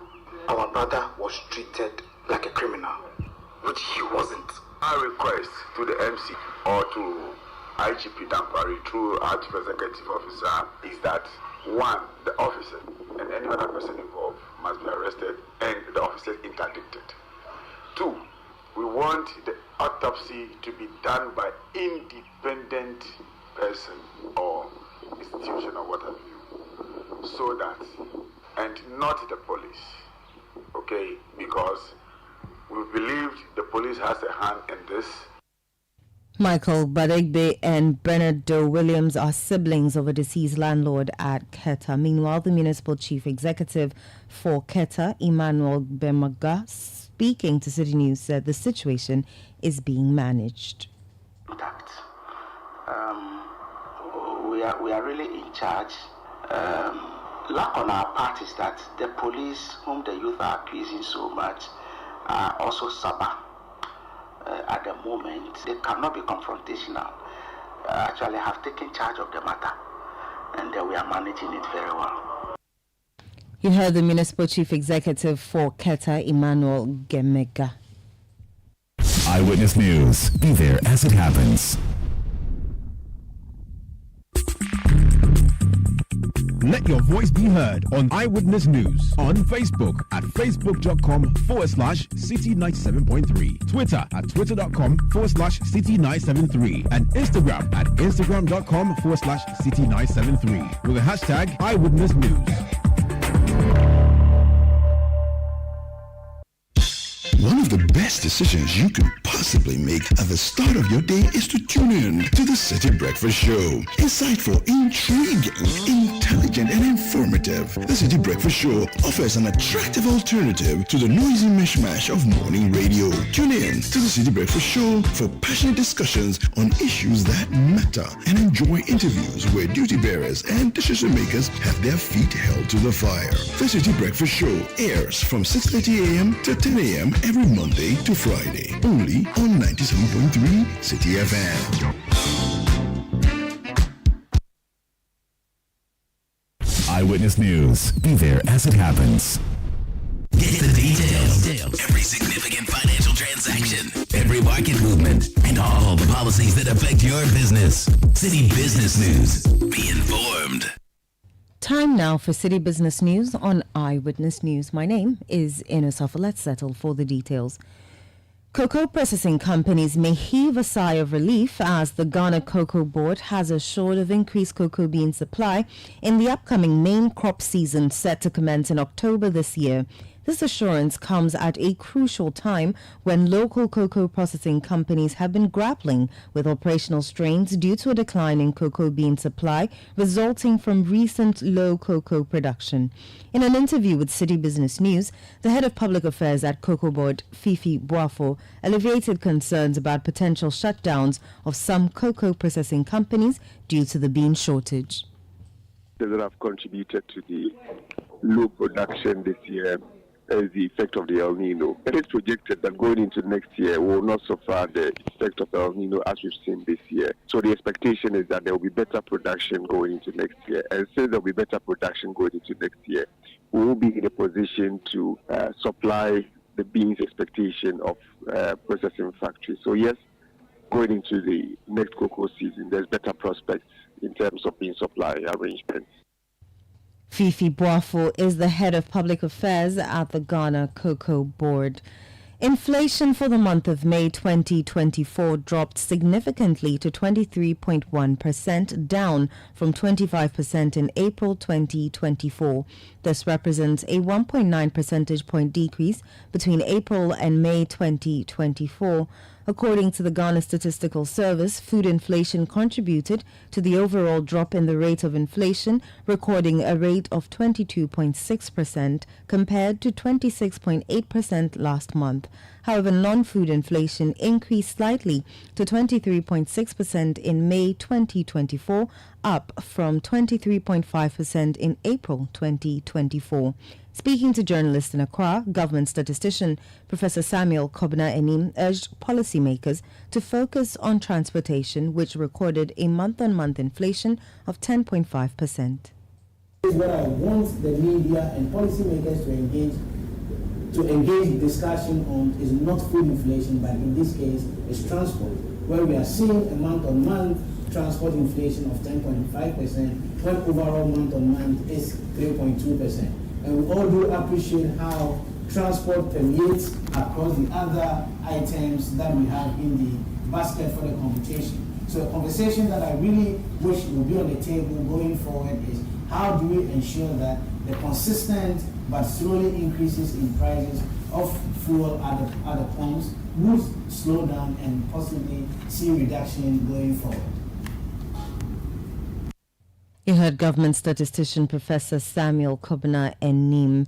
Our brother was treated like a criminal, which he wasn't. Our request to the MC or to IGP Dampari through our Chief Executive Officer is that, one, the officer and any other person involved must be arrested and the officer interdicted. Two, we want the autopsy to be done by independent person or institution or what have you, so that, and not the police, okay, because we believe the police has a hand in this. Michael Badegbe and Bernard Doe Williams are siblings of a deceased landlord at Keta. Meanwhile, the municipal chief executive for Keta, Emmanuel Bemaga, speaking to City News, said the situation is being managed. We are really in charge. Luck on our part is that the police, whom the youth are accusing so much, are also sober. At the moment, they cannot be confrontational. Actually, have taken charge of the matter, and we are managing it very well. You heard the municipal chief executive for Keta, Emmanuel Gemega. Eyewitness News. Be there as it happens. Let your voice be heard on Eyewitness News on Facebook at facebook.com/Citi97.3, Twitter at twitter.com/Citi973, and Instagram at instagram.com/Citi973 with the hashtag Eyewitness News. One of the best decisions you could possibly make at the start of your day is to tune in to the City Breakfast Show. Insightful, intriguing, intelligent, and informative. The City Breakfast Show offers an attractive alternative to the noisy mishmash of morning radio. Tune in to the City Breakfast Show for passionate discussions on issues that matter and enjoy interviews where duty bearers and decision makers have their feet held to the fire. The City Breakfast Show airs from 6:30 a.m. to 10 a.m. every Monday to Friday, only on 97.3 Citi FM. Eyewitness News. Be there as it happens. Get the details. Every significant financial transaction, every market movement, and all the policies that affect your business. City Business News. Be informed. Time now for City Business News on Eyewitness News. My name is Ines Offa. Let's settle for the details. Cocoa processing companies may heave a sigh of relief as the Ghana Cocoa Board has assured of increased cocoa bean supply in the upcoming main crop season set to commence in October this year. This assurance comes at a crucial time when local cocoa processing companies have been grappling with operational strains due to a decline in cocoa bean supply resulting from recent low cocoa production. In an interview with City Business News, the head of public affairs at Cocoa Board, Fifi Boafo, alleviated concerns about potential shutdowns of some cocoa processing companies due to the bean shortage. That have contributed to the low production this year is the effect of the El Nino. It is projected that going into next year we will not suffer the effect of El Nino as we've seen this year. So the expectation is that there will be better production going into next year. And since there will be better production going into next year, we will be in a position to supply the beans expectation of processing factories. So yes, going into the next cocoa season, there's better prospects in terms of bean supply arrangements. Fifi Boafo is the head of public affairs at the Ghana Cocoa Board. Inflation for the month of May 2024 dropped significantly to 23.1%, down from 25% in April 2024. This represents a 1.9 percentage point decrease between April and May 2024. According to the Ghana Statistical Service, food inflation contributed to the overall drop in the rate of inflation, recording a rate of 22.6% compared to 26.8% last month. However, non-food inflation increased slightly to 23.6% in May 2024, up from 23.5% in April 2024. Speaking to journalists in Accra, government statistician Professor Samuel Kobna-Enim urged policymakers to focus on transportation, which recorded a month-on-month inflation of 10.5%. What I want the media and policymakers to engage discussion on is not food inflation, but in this case, it's transport, where we are seeing a month-on-month transport inflation of 10.5%, when overall month-on-month is 3.2%. And we all do appreciate how transport permeates across the other items that we have in the basket for the computation. So a conversation that I really wish will be on the table going forward is how do we ensure that the consistent but slowly increases in prices of fuel at the pumps will slow down and possibly see reduction going forward. You heard government statistician Professor Samuel Kobna-Enim.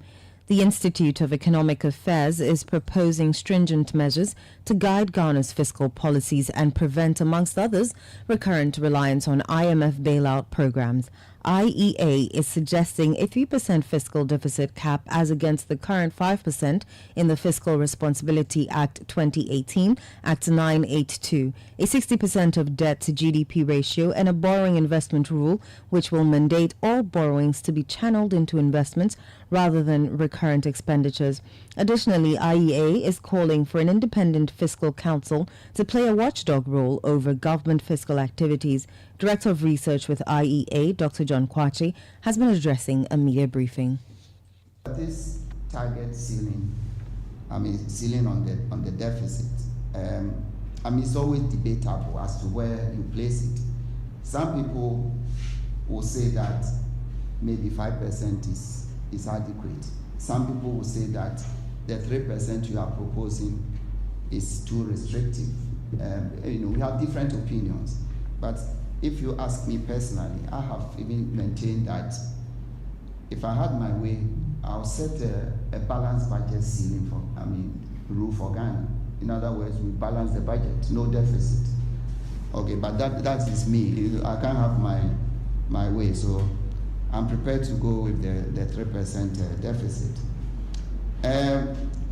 The Institute of Economic Affairs is proposing stringent measures to guide Ghana's fiscal policies and prevent, amongst others, recurrent reliance on IMF bailout programs. IEA is suggesting a 3% fiscal deficit cap as against the current 5% in the Fiscal Responsibility Act 2018, Act 982, a 60% of debt to GDP ratio, and a borrowing investment rule which will mandate all borrowings to be channeled into investments rather than recurrent expenditures. Additionally, IEA is calling for an independent fiscal council to play a watchdog role over government fiscal activities. Director of Research with IEA, Dr. John Kwachi, has been addressing a media briefing. This target ceiling, ceiling on the deficit, it's always debatable as to where you place it. Some people will say that maybe 5% is adequate. Some people will say that the 3% you are proposing is too restrictive. We have different opinions, but if you ask me personally, I have even maintained that if I had my way, I'll set a balanced budget ceiling rule for Ghana. In other words, we balance the budget, no deficit. Okay, but that is me. I can't have my way, so I'm prepared to go with the 3% deficit.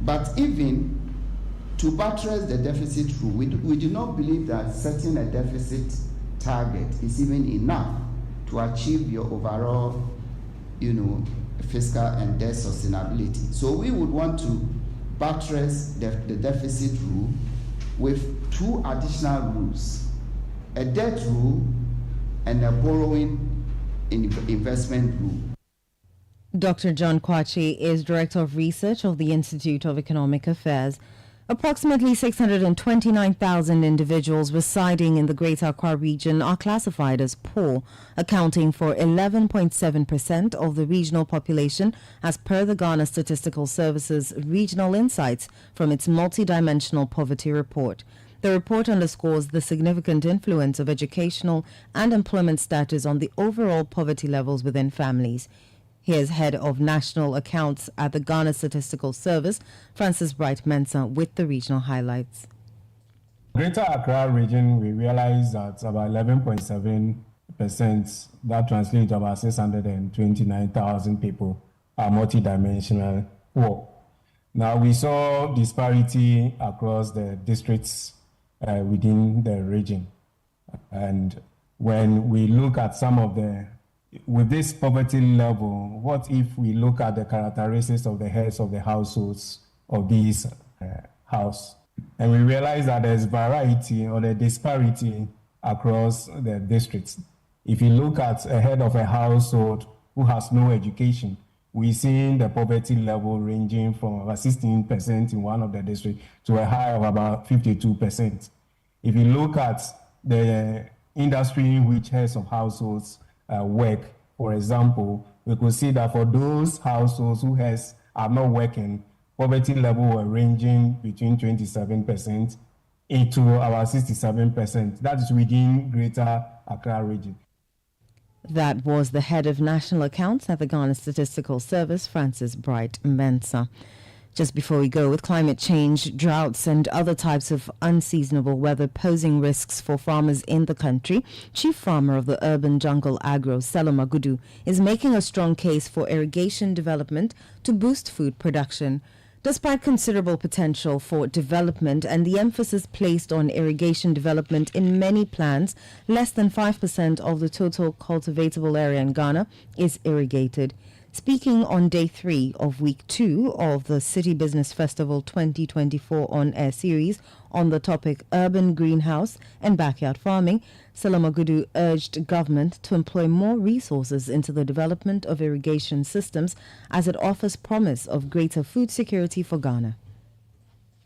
But even to buttress the deficit rule, we do not believe that setting a deficit target is even enough to achieve your overall, fiscal and debt sustainability. So we would want to buttress the deficit rule with 2 additional rules: a debt rule and a borrowing investment rule. Dr. John Kwachi is Director of Research of the Institute of Economic Affairs. Approximately 629,000 individuals residing in the Greater Accra region are classified as poor, accounting for 11.7% of the regional population as per the Ghana Statistical Service's Regional Insights from its Multidimensional Poverty Report. The report underscores the significant influence of educational and employment status on the overall poverty levels within families. Here's Head of National Accounts at the Ghana Statistical Service, Francis Bright Mensah, with the regional highlights. Greater Accra region, we realize that about 11.7%, that translates to about 629,000 people, are multidimensional poor. Now, we saw disparity across the districts within the region. And when we look at some of with this poverty level, what if we look at the characteristics of the heads of the households of these houses? And we realize that there's variety or the disparity across the districts. If you look at a head of a household who has no education, we're seeing the poverty level ranging from about 16% in one of the districts to a high of about 52%. If you look at the industry in which heads of households work, for example, we could see that for those households who are not working, poverty level were ranging between 27% into about 67%. That is within Greater Accra region. That was the Head of National Accounts at the Ghana Statistical Service, Francis Bright Mensah. Just before we go, with climate change, droughts and other types of unseasonable weather posing risks for farmers in the country, Chief Farmer of the Urban Jungle Agro, Selim Agudu, is making a strong case for irrigation development to boost food production. Despite considerable potential for development and the emphasis placed on irrigation development in many plans, less than 5% of the total cultivatable area in Ghana is irrigated. Speaking on day 3 of week 2 of the City Business Festival 2024 on-air series on the topic Urban Greenhouse and Backyard Farming, Selim Agudu urged government to employ more resources into the development of irrigation systems as it offers promise of greater food security for Ghana.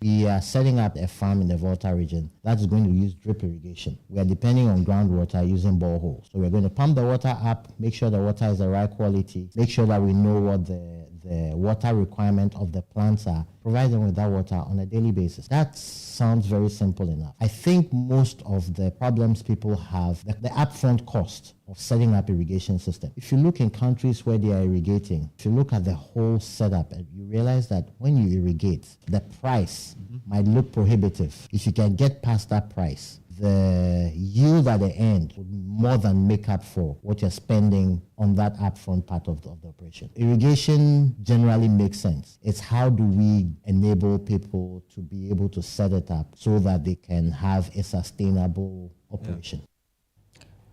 We are setting up a farm in the Volta region that is going to use drip irrigation. We are depending on groundwater using boreholes. So we're going to pump the water up, make sure the water is the right quality, make sure that we know what the water requirement of the plants are, provide them with that water on a daily basis. That sounds very simple enough. I think most of the problems people have, the upfront cost of setting up irrigation system. If you look in countries where they are irrigating, if you look at the whole setup, you realize that when you irrigate, the price might look prohibitive. If you can get past that price, the yield at the end would more than make up for what you're spending on that upfront part of the operation. Irrigation generally makes sense. It's how do we enable people to be able to set it up so that they can have a sustainable operation. Yeah.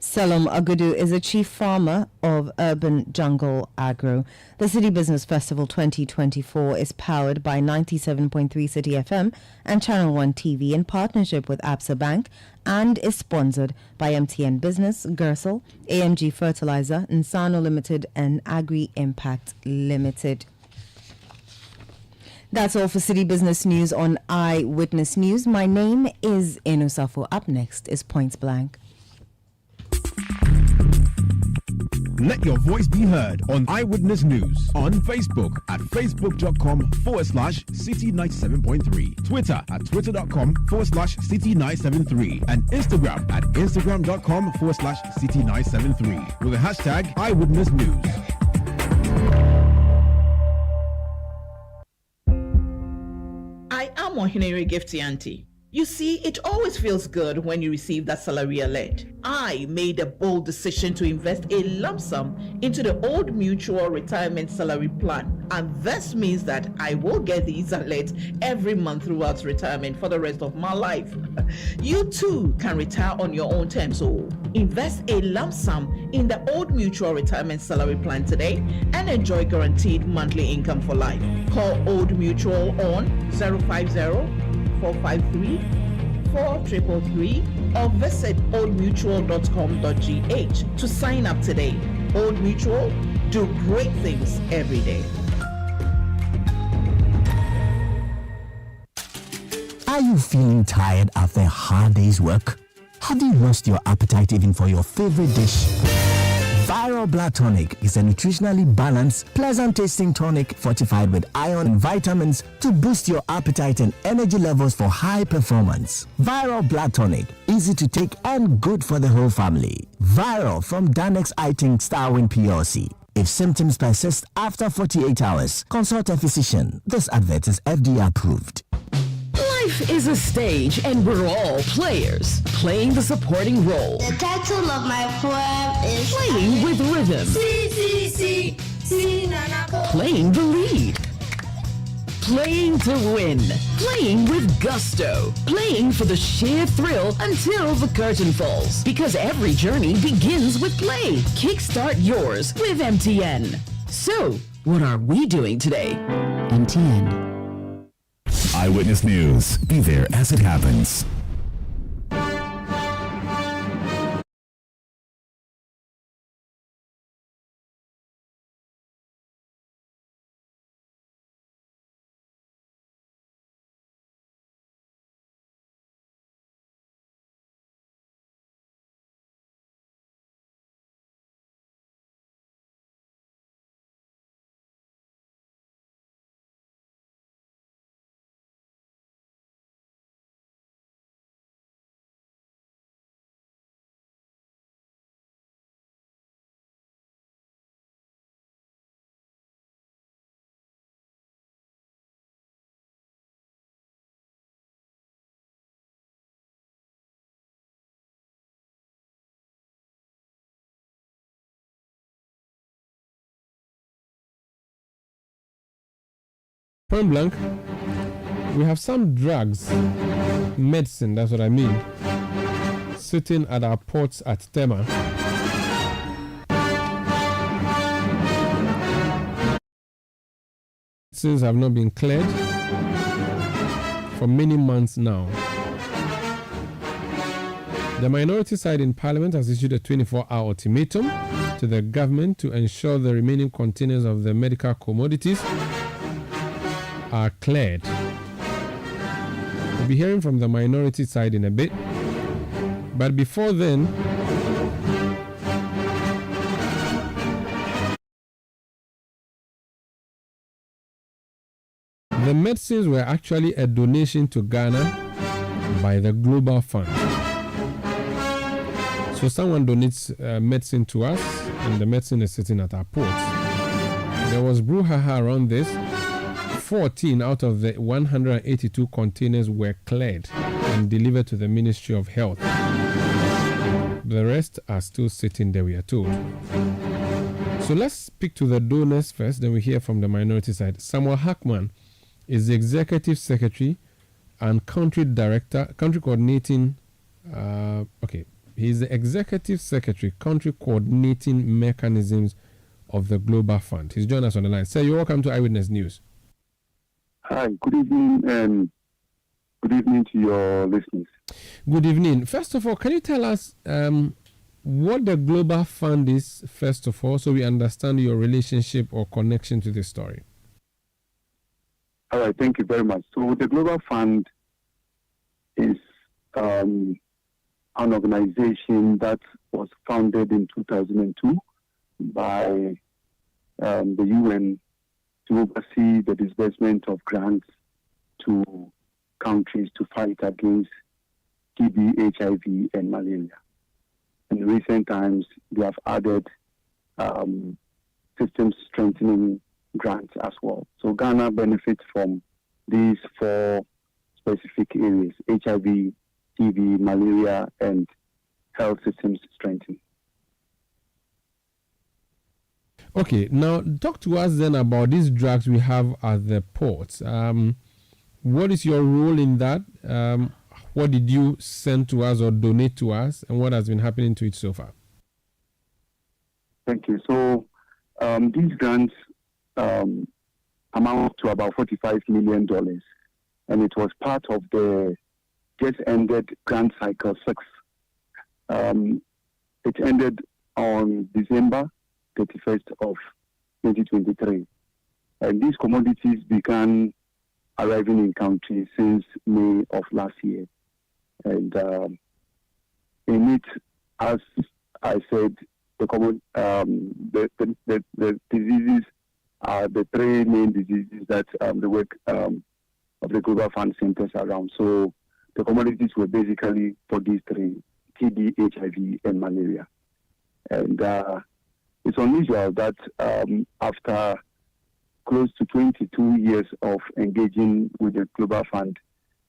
Selim Agudu is a chief farmer of Urban Jungle Agro. The City Business Festival 2024 is powered by 97.3 Citi FM and Channel 1 TV in partnership with Absa Bank and is sponsored by MTN Business, Gersel, AMG Fertilizer, Nsano Limited and Agri Impact Limited. That's all for City Business News on Eyewitness News. My name is Enusafo. Up next is Point Blank. Let your voice be heard on Eyewitness News on Facebook at facebook.com/City97.3, Twitter at twitter.com/City973, and Instagram at instagram.com/City973 with the hashtag Eyewitness News. I am Ohinere Gifty Auntie. You see, it always feels good when you receive that salary alert. I made a bold decision to invest a lump sum into the Old Mutual Retirement Salary Plan. And this means that I will get these alerts every month throughout retirement for the rest of my life. You too can retire on your own terms. So invest a lump sum in the Old Mutual Retirement Salary Plan today and enjoy guaranteed monthly income for life. Call Old Mutual on 050-453-4333 or visit oldmutual.com.gh to sign up today. Old Mutual, do great things every day. Are you feeling tired after a hard day's work? Have you lost your appetite even for your favorite dish? Viral Blood Tonic is a nutritionally balanced, pleasant-tasting tonic fortified with iron and vitamins to boost your appetite and energy levels for high performance. Viral Blood Tonic, easy to take and good for the whole family. Viral from Danex Iting Starwin PLC. If symptoms persist after 48 hours, consult a physician. This advert is FDA approved. Life is a stage and we're all players, playing the supporting role. The title of my poem is Playing with rhythm. Playing the lead. Playing to win. Playing with gusto. Playing for the sheer thrill until the curtain falls. Because every journey begins with play. Kickstart yours with MTN. So, what are we doing today? MTN. Eyewitness News. Be there as it happens. Point blank, we have some drugs, medicine, that's what I mean, sitting at our ports at Tema. Medicines have not been cleared for many months now. The minority side in Parliament has issued a 24-hour ultimatum to the government to ensure the remaining containers of the medical commodities are cleared. We'll be hearing from the minority side in a bit. But before then, the medicines were actually a donation to Ghana by the Global Fund. So someone donates medicine to us, and the medicine is sitting at our ports. There was brouhaha around this. 14 out of the 182 containers were cleared and delivered to the Ministry of Health. The rest are still sitting there, we are told. So let's speak to the donors first, then we hear from the minority side. Samuel Hackman is the Executive Secretary and Country Director, Country Coordinating, he's the Executive Secretary, Country Coordinating Mechanisms of the Global Fund. He's joined us on the line. Sir, you're welcome to Eyewitness News. Hi, good evening, and good evening to your listeners. Good evening. First of all, can you tell us what the Global Fund is, first of all, so we understand your relationship or connection to this story? All right, thank you very much. So the Global Fund is an organization that was founded in 2002 by the UN to oversee the disbursement of grants to countries to fight against TB, HIV, and malaria. In recent times, they have added system strengthening grants as well. So Ghana benefits from these 4 specific areas: HIV, TB, malaria, and health systems strengthening. Okay, now talk to us then about these drugs we have at the ports. What is your role in that? What did you send to us or donate to us, and what has been happening to it so far? Thank you. So these grants amount to about $45 million, and it was part of the just ended grant cycle 6. It ended on December 31st of 2023. And these commodities began arriving in countries since May of last year. And in it, as I said, the diseases are the 3 main diseases that the work of the Global Fund centers around. So the commodities were basically for these 3: TB, HIV, and malaria. And it's unusual that after close to 22 years of engaging with the Global Fund,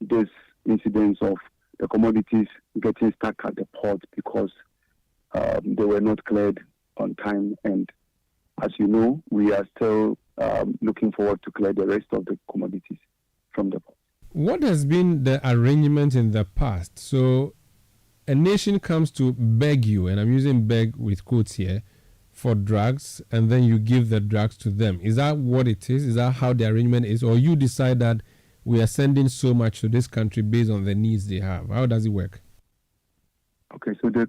this incidence of the commodities getting stuck at the port because they were not cleared on time. And as you know, we are still looking forward to clear the rest of the commodities from the port. What has been the arrangement in the past? So a nation comes to beg you, and I'm using beg with quotes here, for drugs, and then you give the drugs to them. Is that what it is? Is that how the arrangement is? Or you decide that we are sending so much to this country based on the needs they have? How does it work? Okay, so the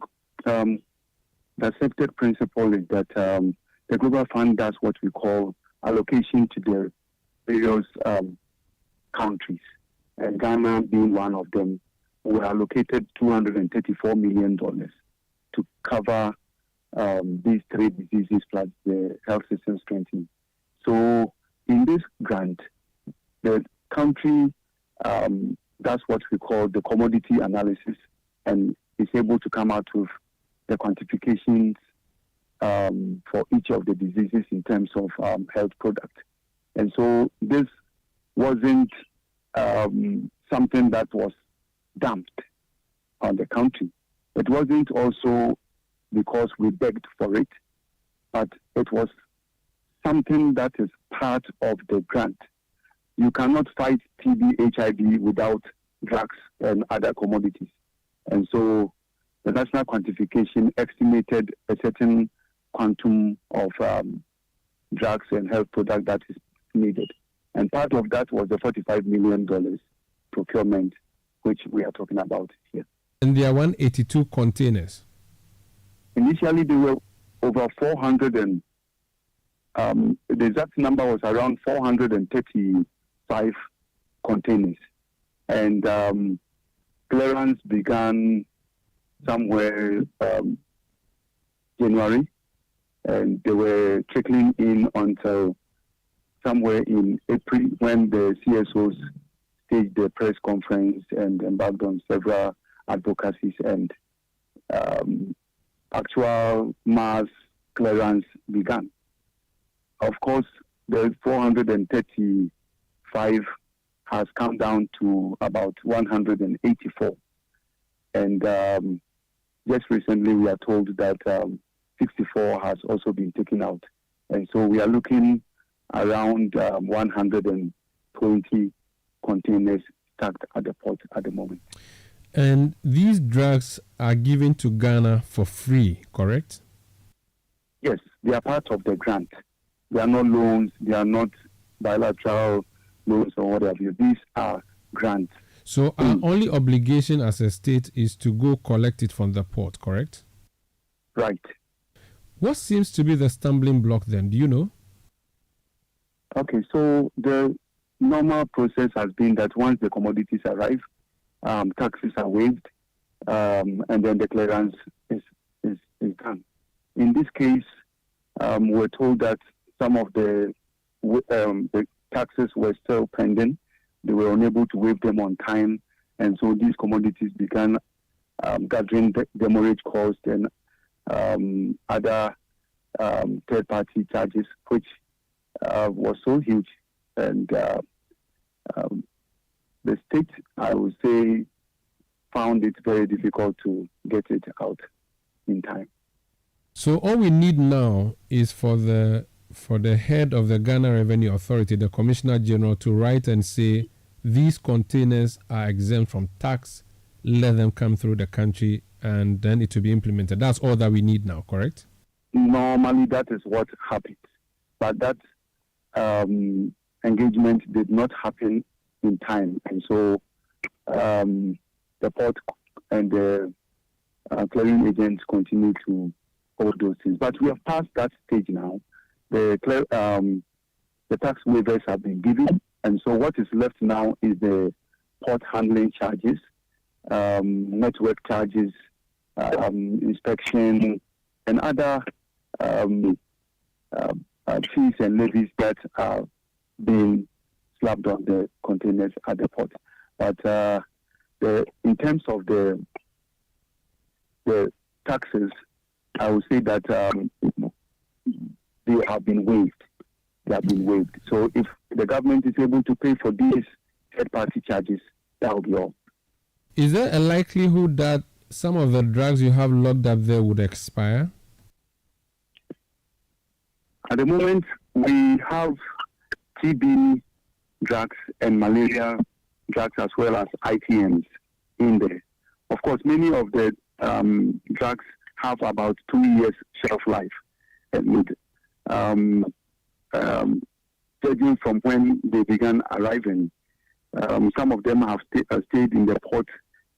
accepted principle is that the Global Fund does what we call allocation to the various countries, and Ghana being one of them. We allocated $234 million to cover these 3 diseases plus the health system strengthening. So in this grant, the country does what we call the commodity analysis and is able to come out with the quantifications for each of the diseases in terms of health product. And so this wasn't something that was dumped on the country. It wasn't also because we begged for it, but it was something that is part of the grant. You cannot fight TB, HIV without drugs and other commodities. And so the national quantification estimated a certain quantum of drugs and health product that is needed. And part of that was the $45 million procurement, which we are talking about here. And there are 182 containers. Initially, there were over 400 and the exact number was around 435 containers. And clearance began somewhere January, and they were trickling in until somewhere in April when the CSOs staged the press conference and embarked on several advocacies, and actual mass clearance began. Of course, the 435 has come down to about 184. And just recently we are told that 64 has also been taken out. And so we are looking around 120 containers stacked at the port at the moment. And these drugs are given to Ghana for free, correct? Yes, they are part of the grant. They are not loans, they are not bilateral loans or whatever. These are grants. So our only obligation as a state is to go collect it from the port, correct? Right. What seems to be the stumbling block then? Do you know? Okay, so the normal process has been that once the commodities arrive, taxes are waived, and then the clearance is done. In this case, were told that some of the taxes were still pending. They were unable to waive them on time, and so these commodities began gathering demurrage costs and other third-party charges, which was so huge. And the state, I would say, found it very difficult to get it out in time. So all we need now is for the head of the Ghana Revenue Authority, the Commissioner General, to write and say these containers are exempt from tax, let them come through the country, and then it will be implemented. That's all that we need now, correct? Normally that is what happens, but that engagement did not happen in time, and so the port and the clearing agents continue to hold those things. But we have passed that stage now. The tax waivers have been given, and so what is left now is the port handling charges, network charges, inspection, and other fees and levies that are being slapped on the containers at the port. But in terms of the taxes, I would say that they have been waived. They have been waived. So if the government is able to pay for these third-party charges, that will be all. Is there a likelihood that some of the drugs you have locked up there would expire? At the moment, we have TB drugs and malaria drugs as well as ITMs in there. Of course, many of the drugs have about 2 years shelf life. And judging from when they began arriving, some of them have stayed in the port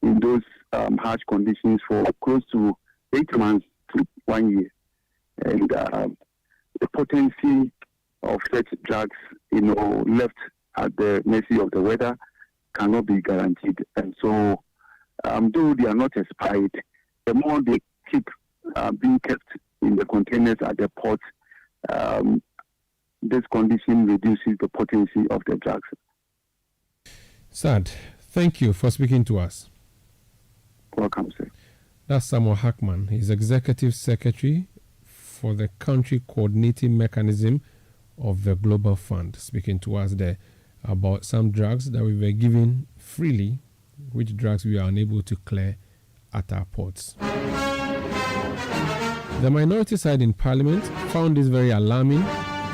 in those harsh conditions for close to 8 months to 1 year. And the potency of such drugs, left at the mercy of the weather cannot be guaranteed. And so, though they are not expired, the more they keep being kept in the containers at the port, this condition reduces the potency of the drugs. Sad. Thank you for speaking to us. Welcome, sir. That's Samuel Hackman. He's Executive Secretary for the Country Coordinating Mechanism of the Global Fund, speaking to us there about some drugs that we were given freely, which drugs we are unable to clear at our ports. The minority side in Parliament found this very alarming.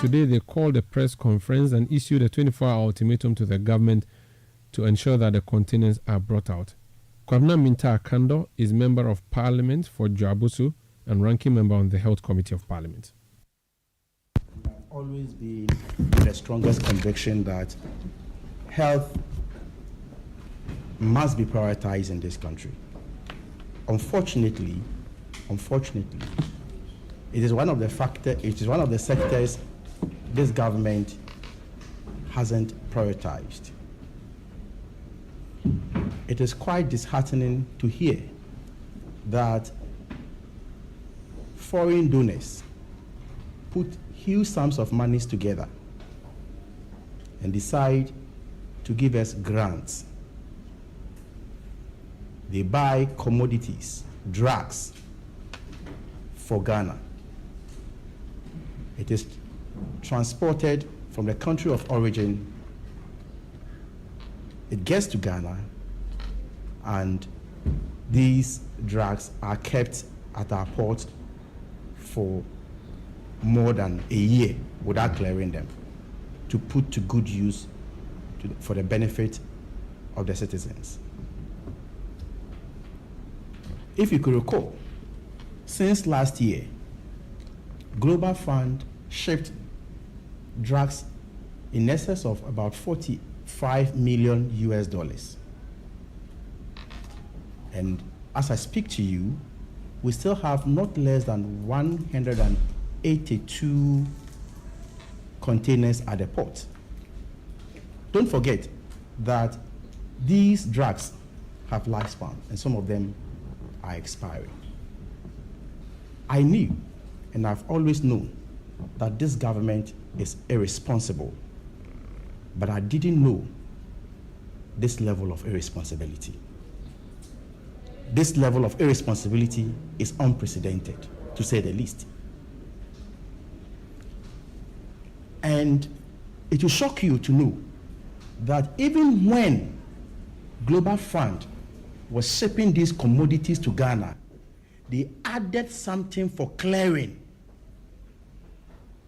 Today they called a press conference and issued a 24-hour ultimatum to the government to ensure that the containers are brought out. Kwabena Minta Akando is Member of Parliament for Dwabusu and ranking member on the Health Committee of Parliament. I've always been with the strongest conviction that health must be prioritized in this country. Unfortunately, it is one of the sectors this government hasn't prioritized. It is quite disheartening to hear that foreign donors put huge sums of monies together and decide to give us grants. They buy commodities, drugs for Ghana. It is transported from the country of origin. It gets to Ghana, and these drugs are kept at our port for more than a year without clearing them, to put to good use for the benefit of the citizens. If you could recall, since last year, Global Fund shipped drugs in excess of about $45 million US. And as I speak to you, we still have not less than 182 containers at the port. Don't forget that these drugs have lifespan, and some of them are expiring. I knew, and I've always known, that this government is irresponsible, but I didn't know this level of irresponsibility. This level of irresponsibility is unprecedented, to say the least. And it will shock you to know that even when Global Fund was shipping these commodities to Ghana, they added something for clearing.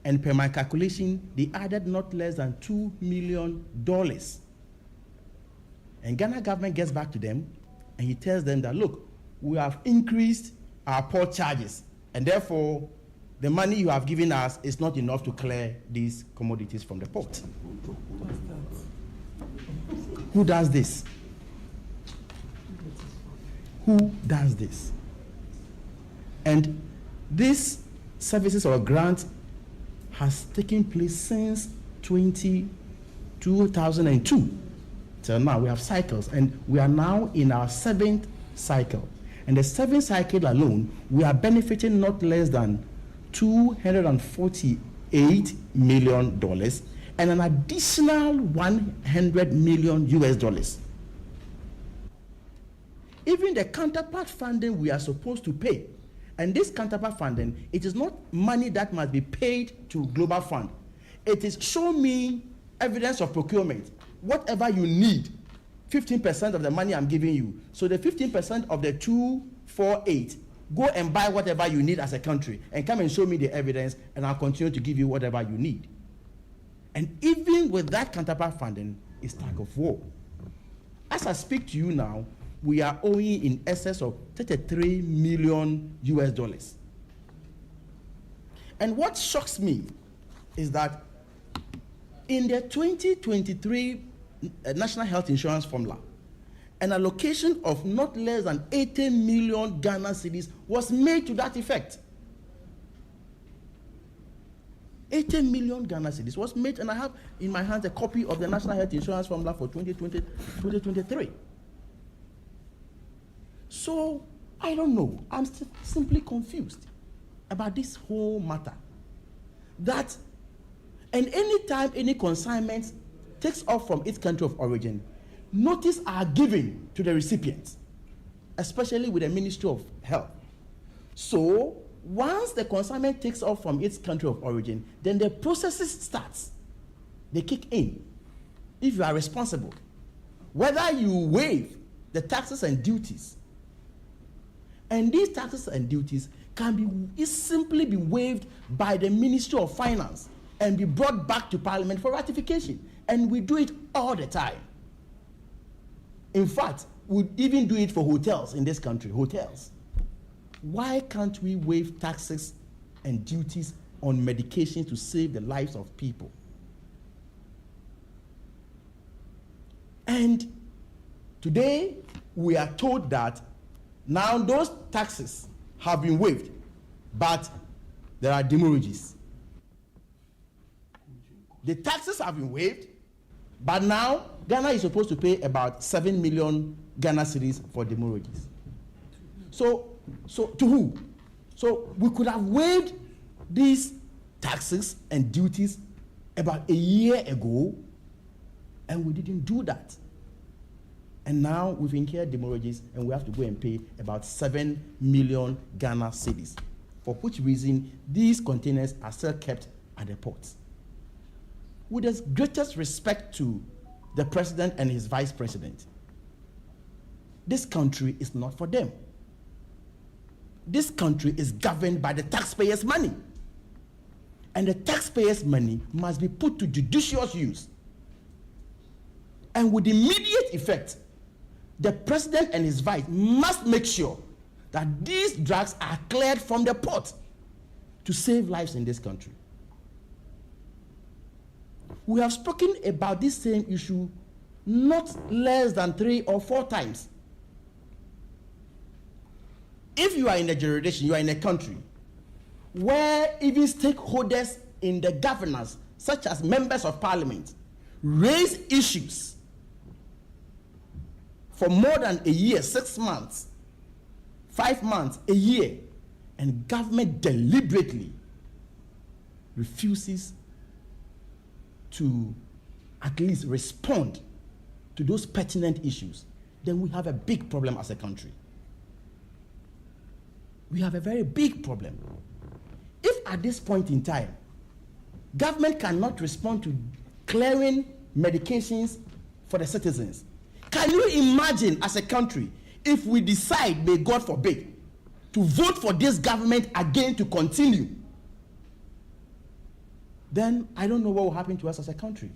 And per my calculation, they added not less than $2 million. And Ghana government gets back to them and he tells them that, look, we have increased our port charges, and therefore the money you have given us is not enough to clear these commodities from the port. Who does this? Who does this? And this services or grant has taken place since 2002 till now. We have cycles, and we are now in our 7th cycle. And the 7th cycle alone, we are benefiting not less than $248 million and an additional $100 million. Even the counterpart funding we are supposed to pay, and this counterpart funding, it is not money that must be paid to Global Fund. It is show me evidence of procurement. Whatever you need, 15% of the money I'm giving you. So the 15% of the 248, go and buy whatever you need as a country and come and show me the evidence, and I'll continue to give you whatever you need. And even with that counterpart funding, it's tug of war. As I speak to you now, we are owing in excess of $33 million. And what shocks me is that in the 2023 National Health Insurance Formula, an allocation of not less than 80 million Ghana cedis was made to that effect. 80 million Ghana cedis was made, and I have in my hands a copy of the National Health Insurance Formula for 2023. So, I don't know. I'm simply confused about this whole matter. That, and anytime any consignment takes off from its country of origin, notice are given to the recipients, especially with the Ministry of Health. So, once the consignment takes off from its country of origin, then the processes starts. They kick in. If you are responsible, whether you waive the taxes and duties, and these taxes and duties can simply be waived by the Ministry of Finance and be brought back to Parliament for ratification. And we do it all the time. In fact, we even do it for hotels in this country, hotels. Why can't we waive taxes and duties on medication to save the lives of people? And today, we are told that now those taxes have been waived, but there are demurrages. The taxes have been waived, but now Ghana is supposed to pay about 7 million Ghana cedis for demurrages. So to who? So we could have waived these taxes and duties about a year ago, and we didn't do that. And now we've incurred demurrages, and we have to go and pay about 7 million Ghana cedis, for which reason these containers are still kept at the ports. With the greatest respect to the president and his vice president, this country is not for them. This country is governed by the taxpayers' money. And the taxpayers' money must be put to judicious use. And with immediate effect, the president and his vice must make sure that these drugs are cleared from the port to save lives in this country. We have spoken about this same issue not less than 3 or 4 times. If you are in a jurisdiction, you are in a country where even stakeholders in the governance, such as members of parliament, raise issues for more than a year, 6 months, 5 months, a year, and government deliberately refuses to at least respond to those pertinent issues, then we have a big problem as a country. We have a very big problem. If at this point in time, government cannot respond to clearing medications for the citizens, can you imagine as a country if we decide, may God forbid, to vote for this government again to continue? Then I don't know what will happen to us as a country.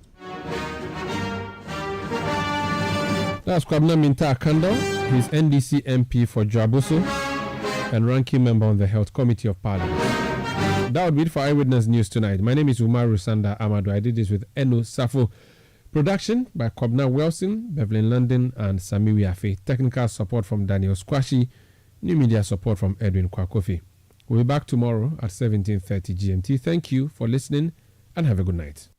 That's Kwabena Minta Akando. He's NDC MP for Dwabuso and ranking member on the Health Committee of Parliament. That would be it for Eyewitness News tonight. My name is Umaru Sanda Amado. I did this with Eno Safo. Production by Kwabena Wilson, Beverly London, and Sami Wiafe. Technical support from Daniel Squashi. New media support from Edwin Kwakofi. We'll be back tomorrow at 17:30 GMT. Thank you for listening and have a good night.